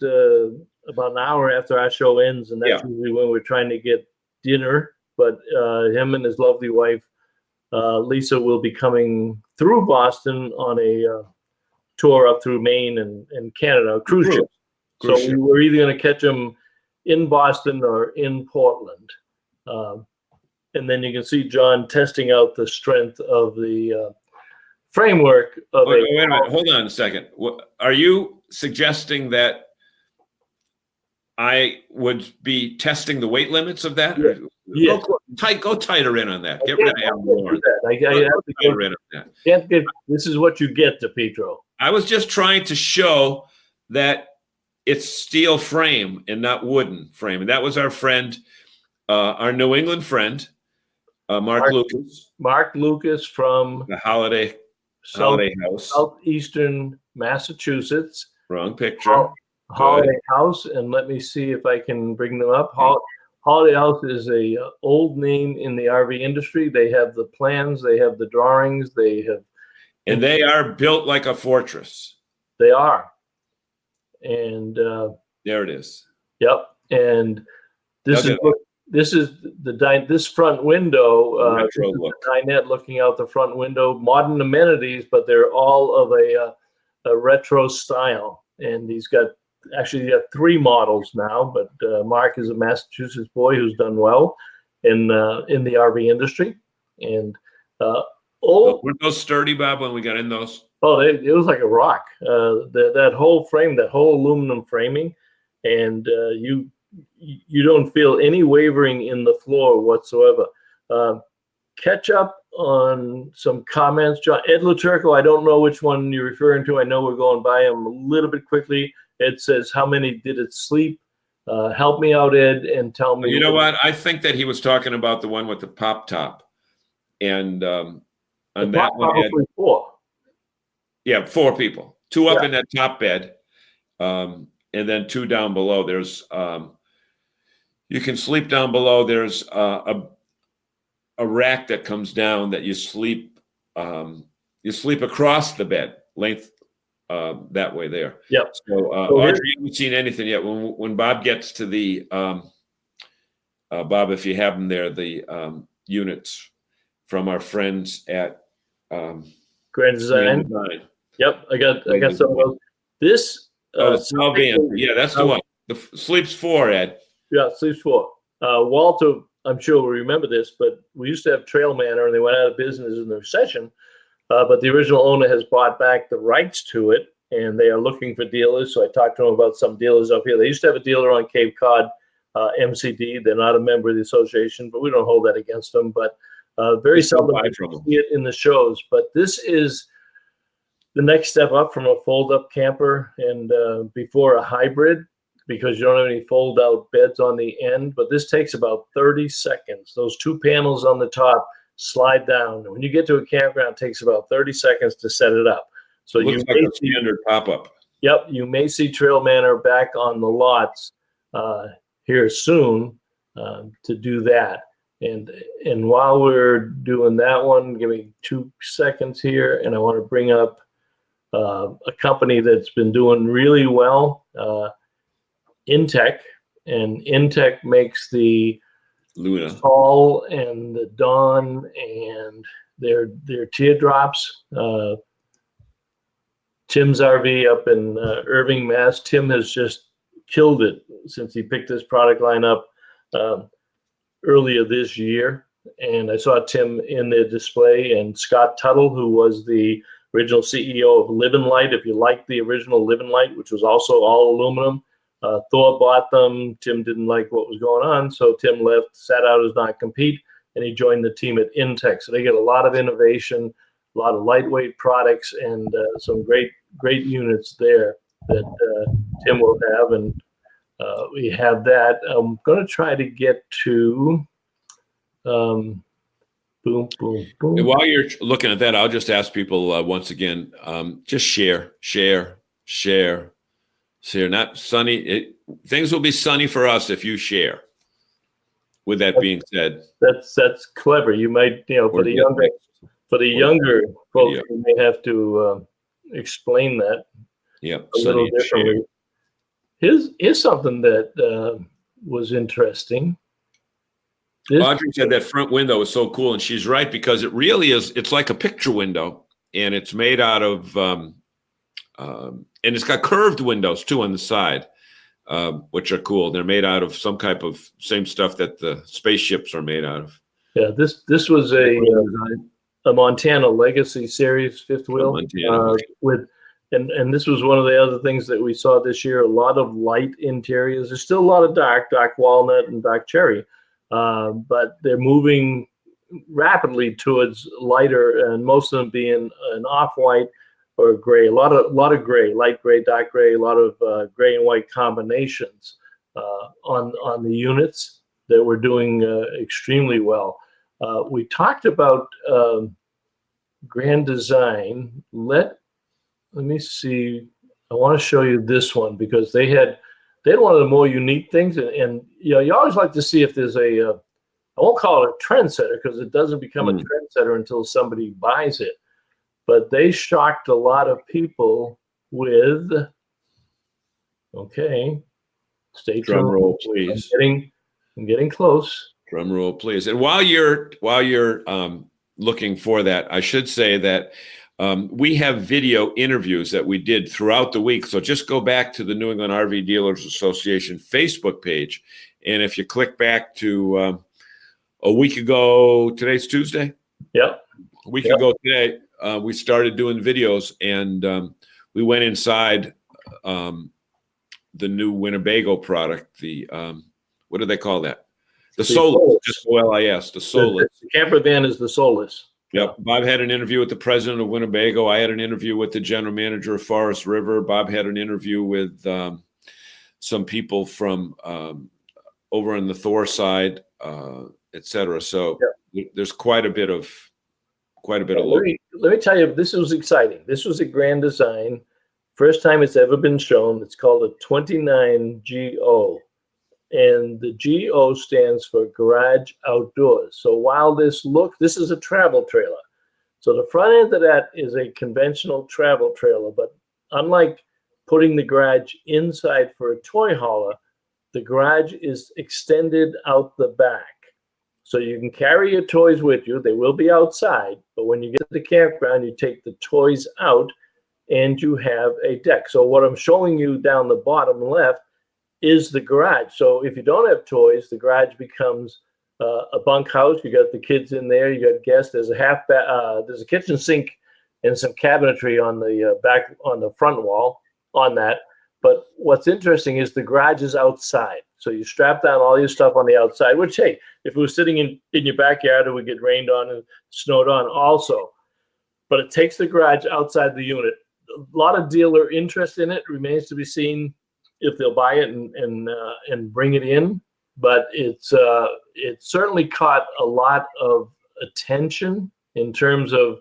about an hour after our show ends, and that's usually when we're trying to get dinner. But him and his lovely wife, Lisa, will be coming through Boston on a tour up through Maine and Canada, a cruise ship. So we're either going to catch him in Boston or in Portland. And then you can see John testing out the strength of the framework of wait a minute. Hold on a second. Are you suggesting that I would be testing the weight limits of that? Yeah. Yes. Go tighter in on that. Get rid of Alan Warren. This is what you get, DePietro. I was just trying to show that it's steel frame and not wooden frame. And that was our friend, our New England friend, Mark Lucas. Mark Lucas from the Holiday House. Southeastern Massachusetts. Wrong picture. Holiday House. And let me see if I can bring them up. Holiday House is a old name in the RV industry. They have the plans. They have the drawings. And they are built like a fortress. They are. And there it is. Yep. And this is this front window. Retro look. Dinette looking out the front window. Modern amenities, but they're all of a retro style. And he's got three models now. But Mark is a Massachusetts boy who's done well in the RV industry. And were those sturdy, Bob, when we got in those? Oh, it was like a rock. That whole frame, that whole aluminum framing, and you don't feel any wavering in the floor whatsoever. Catch up on some comments, John. Ed Luturco, I don't know which one you're referring to. I know we're going by them a little bit quickly. Ed says, "How many did it sleep?" Help me out, Ed, and tell me. You know what? I think that he was talking about the one with the pop top, and on that one, Ed, 4. Yeah, 4 people. 2 up in that top bed, and then 2 down below. There's you can sleep down below. There's a rack that comes down that you sleep across the bed length that way there. Yep. So Audrey, you haven't seen anything yet. When Bob gets to the Bob, if you have them there, the units from our friends at Grand Design. Yep, I got some of those. This small van. Yeah, that's the one. The sleeps 4, Ed. Yeah, sleeps 4. Walter, I'm sure will remember this, but we used to have Trail Manor, and they went out of business in the recession. But the original owner has bought back the rights to it, and they are looking for dealers. So I talked to him about some dealers up here. They used to have a dealer on Cape Cod, MCD. They're not a member of the association, but we don't hold that against them. But very seldom I see it in the shows. But this is the next step up from a fold-up camper and before a hybrid, because you don't have any fold-out beds on the end. But this takes about 30 seconds. Those 2 panels on the top slide down. And when you get to a campground, it takes about 30 seconds to set it up. So looks like a standard pop-up. Yep, you may see Trail Manor back on the lots here soon to do that. And while we're doing that one, give me 2 seconds here, and I want to bring up a company that's been doing really well, Intech, and Intech makes the Luna, Sol and the Dawn and their Teardrops. Tim's RV up in Irving, Mass. Tim has just killed it since he picked this product line up earlier this year. And I saw Tim in the display, and Scott Tuttle, who was the original CEO of Live and Light. If you like the original Live and Light, which was also all aluminum, Thor bought them. Tim didn't like what was going on, so Tim left, sat out as not compete, and he joined the team at Intech. So they get a lot of innovation, a lot of lightweight products, and some great units there that Tim will have. And we have that. I'm going to try to get to Boom, boom, And boom. while you're looking at that, I'll just ask people once again, just share. Not sunny. Things will be sunny for us if you share. With that being said, That's clever. You might, for the younger folks, you may have to explain that a little differently. Here's something that was interesting. Audrey said that front window is so cool, and she's right, because it really is. It's like a picture window, and it's made out of, and it's got curved windows too on the side, which are cool. They're made out of some type of same stuff that the spaceships are made out of. Yeah, this was a Montana Legacy Series fifth wheel and this was one of the other things that we saw this year. A lot of light interiors. There's still a lot of dark walnut and dark cherry, but they're moving rapidly towards lighter, and most of them being an off-white or gray. A lot of gray, light gray, dark gray, a lot of gray and white combinations on the units that were doing extremely well. We talked about Grand Design. Let me see. I want to show you this one because they had one of the more unique things, and you always like to see if there's I won't call it a trendsetter because it doesn't become a trendsetter until somebody buys it. But they shocked a lot of people with. Okay, stay tuned. Drum roll, please. I'm getting close. Drum roll, please. And while you're looking for that, I should say that we have video interviews that we did throughout the week. So just go back to the New England RV Dealers Association Facebook page, and if you click back to a week ago, today's Tuesday. Yep. A week ago today, we started doing videos, and we went inside the new Winnebago product. The what do they call that? The Solus, just OLIS, the Solus. The camper van is the Solus. Yep. Bob had an interview with the president of Winnebago. I had an interview with the general manager of Forest River. Bob had an interview with some people from over on the Thor side, et cetera. So there's quite a bit of look. Let me tell you, this was exciting. This was a Grand Design. First time it's ever been shown. It's called a 29GO. And the GO stands for Garage Outdoors. So while this is a travel trailer. So the front end of that is a conventional travel trailer, but unlike putting the garage inside for a toy hauler, the garage is extended out the back. So you can carry your toys with you. They will be outside, but when you get to the campground, you take the toys out and you have a deck. So what I'm showing you down the bottom left is the garage. So if you don't have toys, the garage becomes a bunkhouse. You got the kids in there. You got guests. There's there's a kitchen sink and some cabinetry on the back on the front wall on that. But what's interesting is the garage is outside. So you strap down all your stuff on the outside. Which, hey, if it was sitting in your backyard, it would get rained on and snowed on also. But it takes the garage outside the unit. A lot of dealer interest in it. Remains to be seen if they'll buy it and bring it in, but it certainly caught a lot of attention in terms of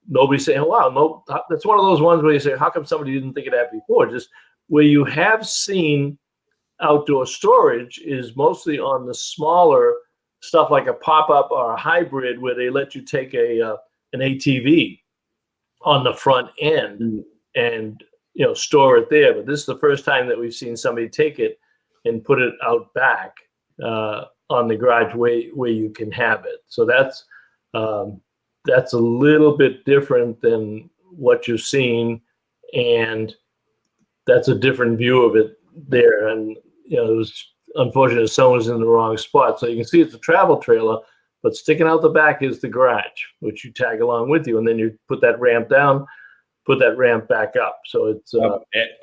nobody saying, "Wow, no." That's one of those ones where you say, "How come somebody didn't think of that before?" Just where you have seen outdoor storage is mostly on the smaller stuff like a pop-up or a hybrid, where they let you take an ATV on the front end and store it there. But this is the first time that we've seen somebody take it and put it out back on the garage where you can have it. So that's a little bit different than what you've seen, and that's a different view of it there. And it was unfortunate someone was in the wrong spot. So you can see it's a travel trailer, but sticking out the back is the garage, which you tag along with you, and then you put that ramp down, put that ramp back up. So it's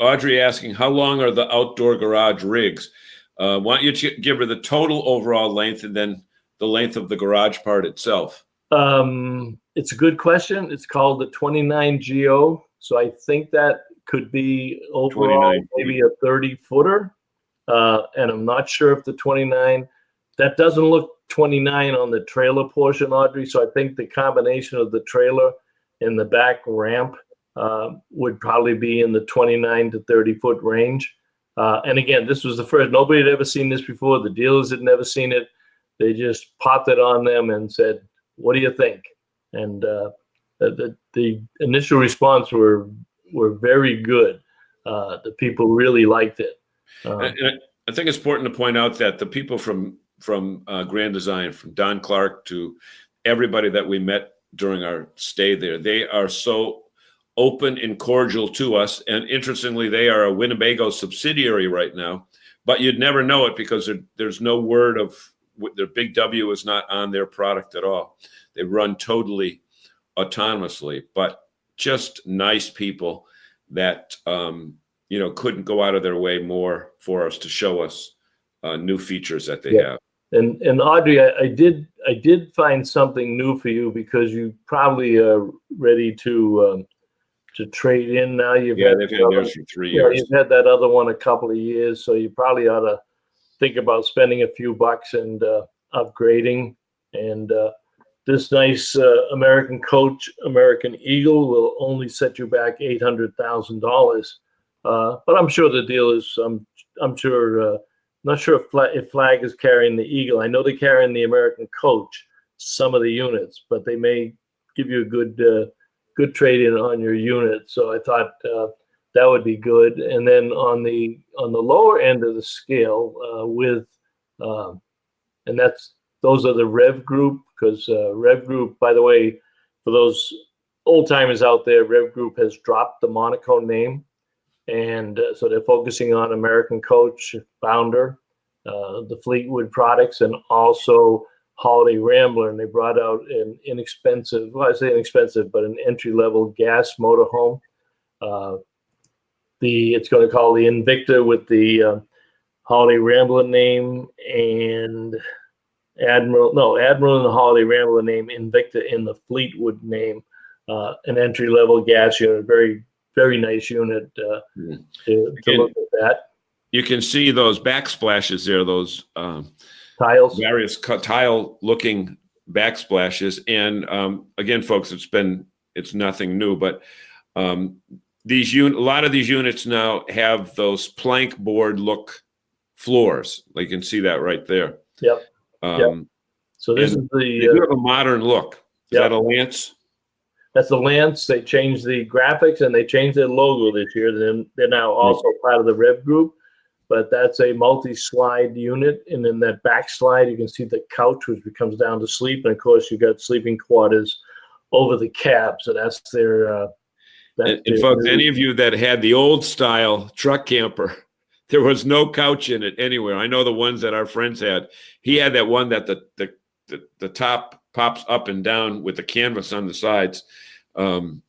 Audrey asking, how long are the outdoor garage rigs? Why don't you give her the total overall length and then the length of the garage part itself? It's a good question. It's called the 29GO. So I think that could be overall maybe a 30-footer. And I'm not sure if the 29 that doesn't look 29 on the trailer portion, Audrey. So I think the combination of the trailer and the back ramp would probably be in the 29 to 30 foot range. And again, this was the first, nobody had ever seen this before. The dealers had never seen it. They just popped it on them and said, what do you think? And the initial response were very good. The people really liked it. And I think it's important to point out that the people from Grand Design, from Don Clark to everybody that we met during our stay there, they are so open and cordial to us. And interestingly, they are a Winnebago subsidiary right now, but you'd never know it because there's no word of their big W is not on their product at all. They run totally autonomously, but just nice people that couldn't go out of their way more for us to show us new features that they have. And Audrey, I did find something new for you because you probably are ready to trade in now. They've had theirs for 3 years. You've had that other one a couple of years, so you probably ought to think about spending a few bucks and upgrading. And this nice American Coach, American Eagle will only set you back $800,000. But I'm sure the deal is, I'm sure, not sure if Flag is carrying the Eagle. I know they're carrying the American Coach, some of the units, but they may give you a good trade-in on your unit. So I thought that would be good. And then on the lower end of the scale and those are the Rev Group, because Rev Group, by the way, for those old timers out there, Rev Group has dropped the Monaco name. And so they're focusing on American Coach, Founder, the Fleetwood products, and also Holiday Rambler. And they brought out an inexpensive, well, I say inexpensive, but an entry-level gas motorhome. It's going to call the Invicta with the Holiday Rambler name, and Admiral and the Holiday Rambler name, Invicta in the Fleetwood name, an entry-level gas unit, very nice unit to look at that. You can see those backsplashes there, those tiles, various tile-looking backsplashes. And again, folks, it's nothing new, but a lot of these units now have those plank board look floors. You can see that right there. Yep. So this is they do have a modern look. Is that a Lance? That's the Lance. They changed the graphics and they changed their logo this year. They're now also part of the Rev Group, but that's a multi-slide unit. And in that back slide, you can see the couch, which becomes down to sleep. And of course, you've got sleeping quarters over the cab. So that's their. And folks, any of you that had the old style truck camper, there was no couch in it anywhere. I know the ones that our friends had. He had that one that the top pops up and down with the canvas on the sides. And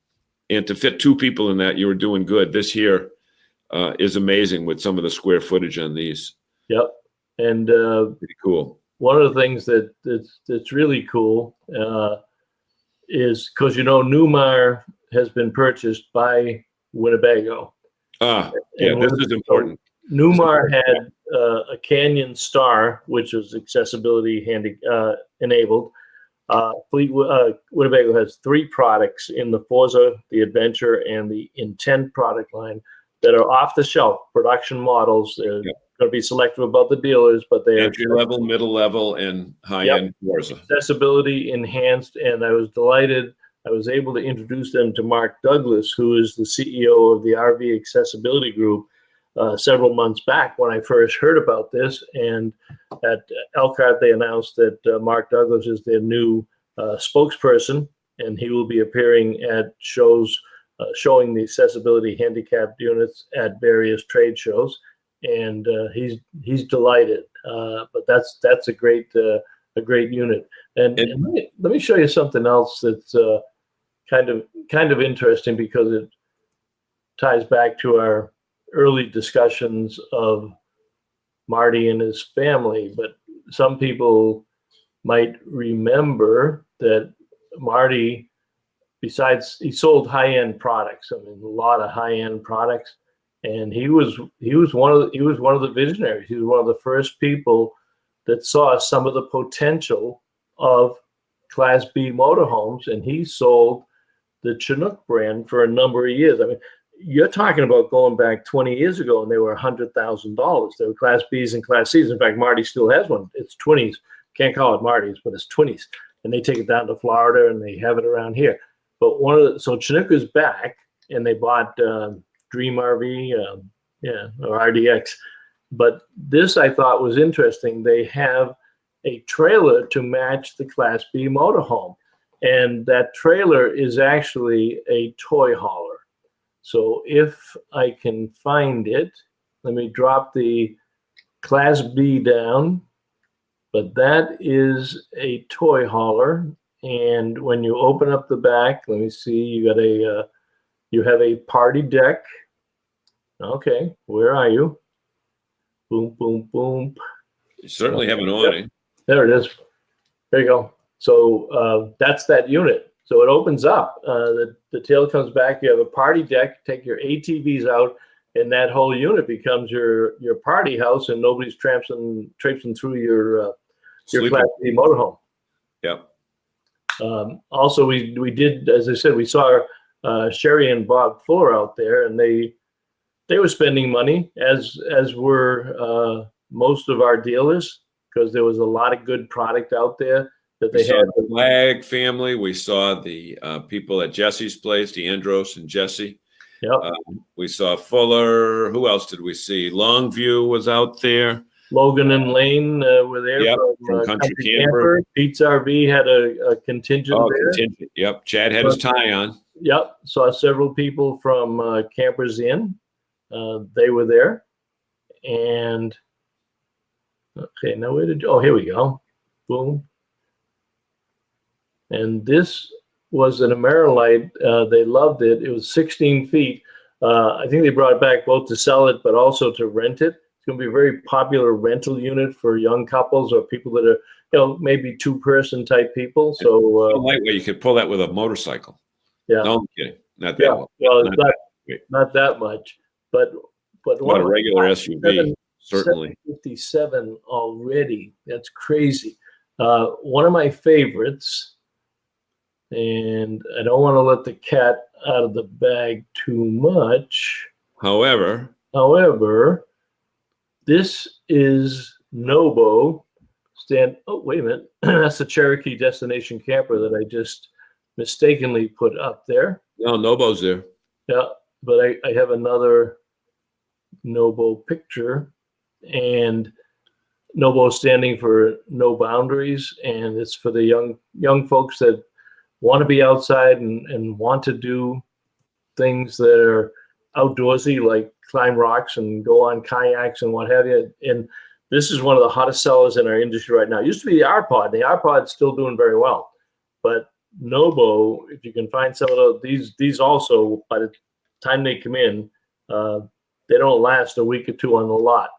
to fit two people in that, you were doing good. This here is amazing with some of the square footage on these. Yep. And pretty cool. One of the things that's really cool is because, Newmar has been purchased by Winnebago. This is important. So Newmar had a Canyon Star, which was accessibility enabled. Winnebago has 3 products in the Forza, the Adventure, and the Intent product line that are off-the-shelf production models. They're going to be selective about the dealers, but they are entry-level, middle-level, and high-end Forza. Accessibility enhanced, and I was delighted. I was able to introduce them to Mark Douglas, who is the CEO of the RV Accessibility Group, several months back when I first heard about this. And at Elkhart, they announced that Mark Douglas is their new spokesperson, and he will be appearing at shows showing the accessibility handicapped units at various trade shows. And he's delighted. But that's a great unit. And let me show you something else that's kind of interesting, because it ties back to our early discussions of Marty and his family. But some people might remember that Marty, besides he sold high-end products, a lot of high-end products, and he was one of the visionaries. He was one of the first people that saw some of the potential of Class B motorhomes, and he sold the Chinook brand for a number of years. I mean, you're talking about going back 20 years ago, and they were $100,000. They were Class Bs and Class Cs. In fact, Marty still has one. It's 20s. Can't call it Marty's, but it's 20s. And they take it down to Florida, and they have it around here. But so Chinook is back, and they bought Dream RV, or RDX. But this I thought was interesting. They have a trailer to match the Class B motorhome. And that trailer is actually a toy hauler. So if I can find it, let me drop the Class B down. But that is a toy hauler. And when you open up the back, let me see, you have a party deck. Okay, where are you? Boom, boom, boom. You certainly have an awning. There it is. There you go. So that's that unit. So it opens up. The tail comes back. You have a party deck. Take your ATVs out, and that whole unit becomes your party house, and nobody's traipsing through your Class B motorhome. Yep. Also, we did, as I said, we saw Sherry and Bob Fuller out there, and they were spending money, as were most of our dealers, because there was a lot of good product out there that they had. The Lag family. We saw the people at Jesse's place, Deandros and Jesse. Yep. We saw Fuller. Who else did we see? Longview was out there. Logan and Lane were there. Yep, from Country Camper. Pete's RV had a contingent there. Contingent. Yep. Chad had his tie on. Yep. Saw several people from Campers Inn. They were there. And okay, now where did here we go. Boom. And this was an Amerilite. They loved it. It was 16 feet. I think they brought it back both to sell it, but also to rent it. It's going to be a very popular rental unit for young couples or people that are, maybe two-person type people. So lightweight, you could pull that with a motorcycle. Yeah. No, I'm kidding. Not that one. Well, not that much, but what a regular SUV, certainly. 757 already. That's crazy. One of my favorites, and I don't want to let the cat out of the bag too much. However, this is Nobo. Oh, wait a minute. That's the Cherokee Destination Camper that I just mistakenly put up there. No, Nobo's there. Yeah, but I have another Nobo picture, and Nobo standing for No Boundaries, and it's for the young folks that want to be outside and want to do things that are outdoorsy, like climb rocks and go on kayaks and what have you. And this is one of the hottest sellers in our industry right now. It used to be the R-Pod. The R-Pod's still doing very well. But Nobo, if you can find some of those, these also, by the time they come in, they don't last a week or two on the lot.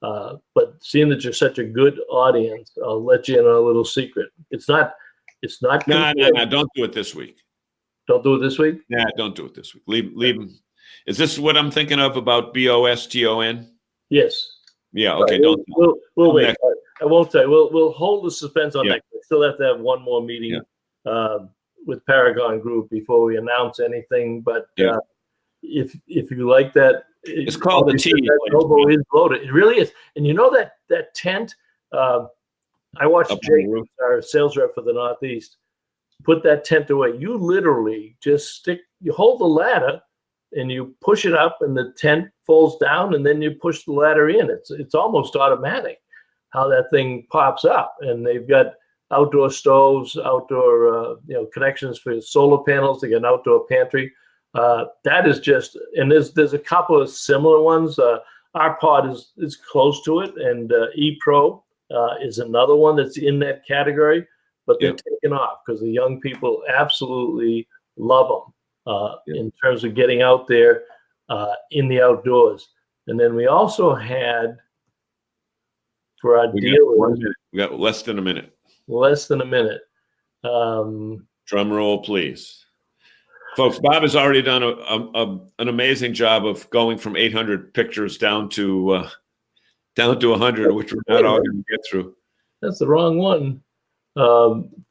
But seeing that you're such a good audience, I'll let you in on a little secret. It's not. No, don't do it this week. Don't do it this week? Nah, don't do it this week. Leave them. Is this what I'm thinking of about BOSTON? Yes. Yeah. Okay. Right. We'll wait. Next. I won't tell you. We'll hold the suspense on Yeah. that. We still have to have one more meeting with Paragon Group before we announce anything. But if you like that, it's called the T. Nobo is loaded. It really is. And you know that tent. I watched Jake, our sales rep for the Northeast, put that tent away. You literally just you hold the ladder and you push it up and the tent folds down and then you push the ladder in. It's almost automatic how that thing pops up. And they've got outdoor stoves, outdoor connections for solar panels. They got an outdoor pantry. That is just, and there's a couple of similar ones. Our pod is close to it, and ePro is another one that's in that category, but they're taken off because the young people absolutely love them in terms of getting out there in the outdoors. And then we also had for our dealers. We got less than a minute. Less than a minute. Drum roll, please. Folks, Bob has already done an amazing job of going from 800 pictures down to 100, which we're not all going to get through. That's the wrong one.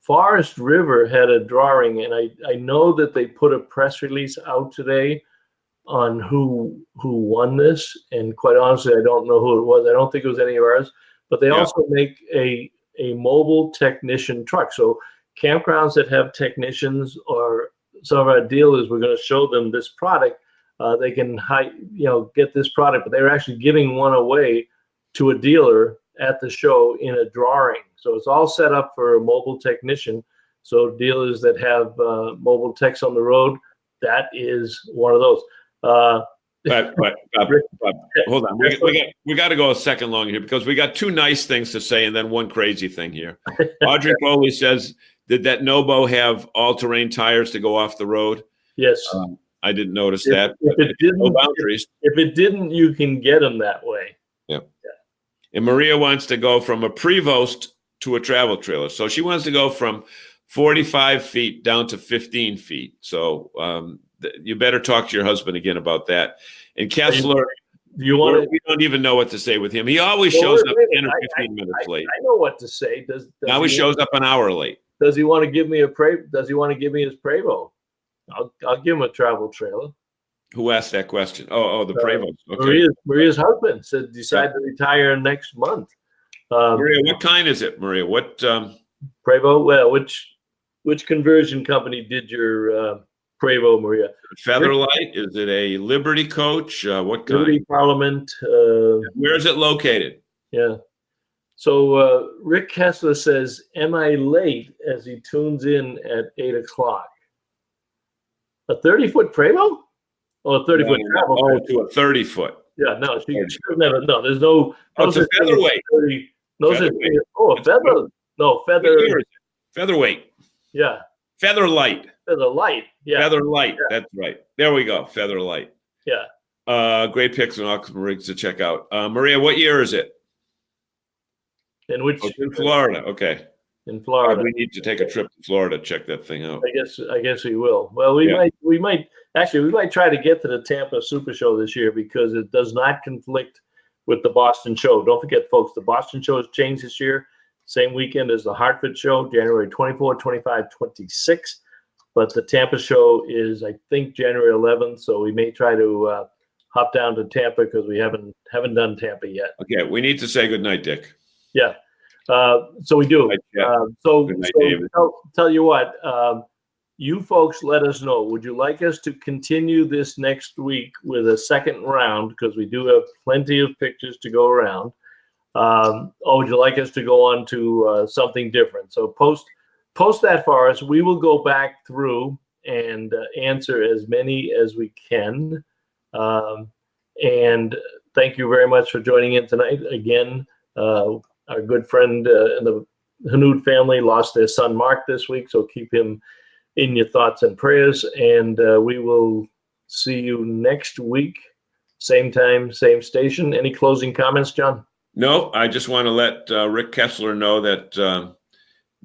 Forest River had a drawing, and I know that they put a press release out today on who won this. And quite honestly, I don't know who it was. I don't think it was any of ours. But they also make a mobile technician truck. So campgrounds that have technicians, or some of our dealers, we're going to show them this product. They can get this product, but they're actually giving one away to a dealer at the show in a drawing. So it's all set up for a mobile technician. So dealers that have mobile techs on the road, that is one of those. But hold on. We got to go a second longer here, because we got two nice things to say and then one crazy thing here. Audrey Foley says, did that Nobo have all-terrain tires to go off the road? Yes. I didn't notice that. If it didn't, you can get them that way. Yeah. And Maria wants to go from a Prevost to a travel trailer. So she wants to go from 45 feet down to 15 feet. So you better talk to your husband again about that. And Kessler, we don't even know what to say with him. He always shows up 10 or 15 minutes late. I know what to say. Now he shows up an hour late. Does he want to give me his Prevost? I'll give him a travel trailer. Who asked that question? Oh, the Prevost. Okay. Maria's husband said decide to retire next month. Maria, what kind is it, Maria? What Prevost? Well, which conversion company did your Prevost, Maria? Featherlight? Is it a Liberty Coach? What kind? Liberty Parliament. Where is it located? Yeah. So Rick Kessler says, "Am I late?" as he tunes in at 8 o'clock. A 30-foot Prevost? Oh, a 30-foot travel. Oh, to a 30-foot. Yeah, no, she never. No, there's no. Oh, it's a featherweight. Feather. No, feather. Featherweight. Yeah. Featherlight. Featherlight. Yeah. Featherlight. Yeah. That's right. There we go. Featherlight. Yeah. Great picks and awesome rigs to check out. Maria, what year is it? In which? In Florida. Okay. In Florida. We need to take a trip to Florida, check that thing out. I guess we will. Well, we might try to get to the Tampa Super Show this year, because it does not conflict with the Boston show. Don't forget, folks, the Boston show has changed this year. Same weekend as the Hartford show, January 24, 25, 26. But the Tampa show is, I think, January 11th. So we may try to hop down to Tampa, because we haven't done Tampa yet. Okay, we need to say goodnight, Dick. Yeah. So we do. Tell you what, you folks let us know. Would you like us to continue this next week with a second round? Because we do have plenty of pictures to go around. Or would you like us to go on to something different? So post that for us. We will go back through and answer as many as we can. And thank you very much for joining in tonight. Again, our good friend in the Hanoud family lost their son Mark this week, so keep him in your thoughts and prayers. And we will see you next week, same time, same station. Any closing comments, John? No, I just want to let Rick Kessler know that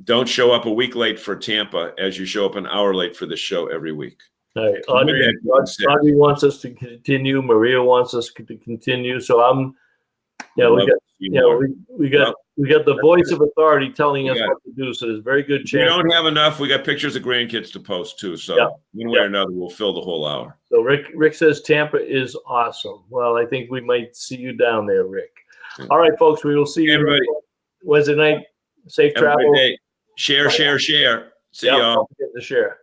don't show up a week late for Tampa as you show up an hour late for the show every week. All right. Audrey wants us to continue. Maria wants us to continue. So we got the voice of authority telling us what to do. So there's very good chance. We don't have enough. We got pictures of grandkids to post too. So one way or another, we'll fill the whole hour. So Rick says Tampa is awesome. Well, I think we might see you down there, Rick. All right, folks, we will see you Wednesday night. Safe travel. Share. See y'all. Don't forget to share.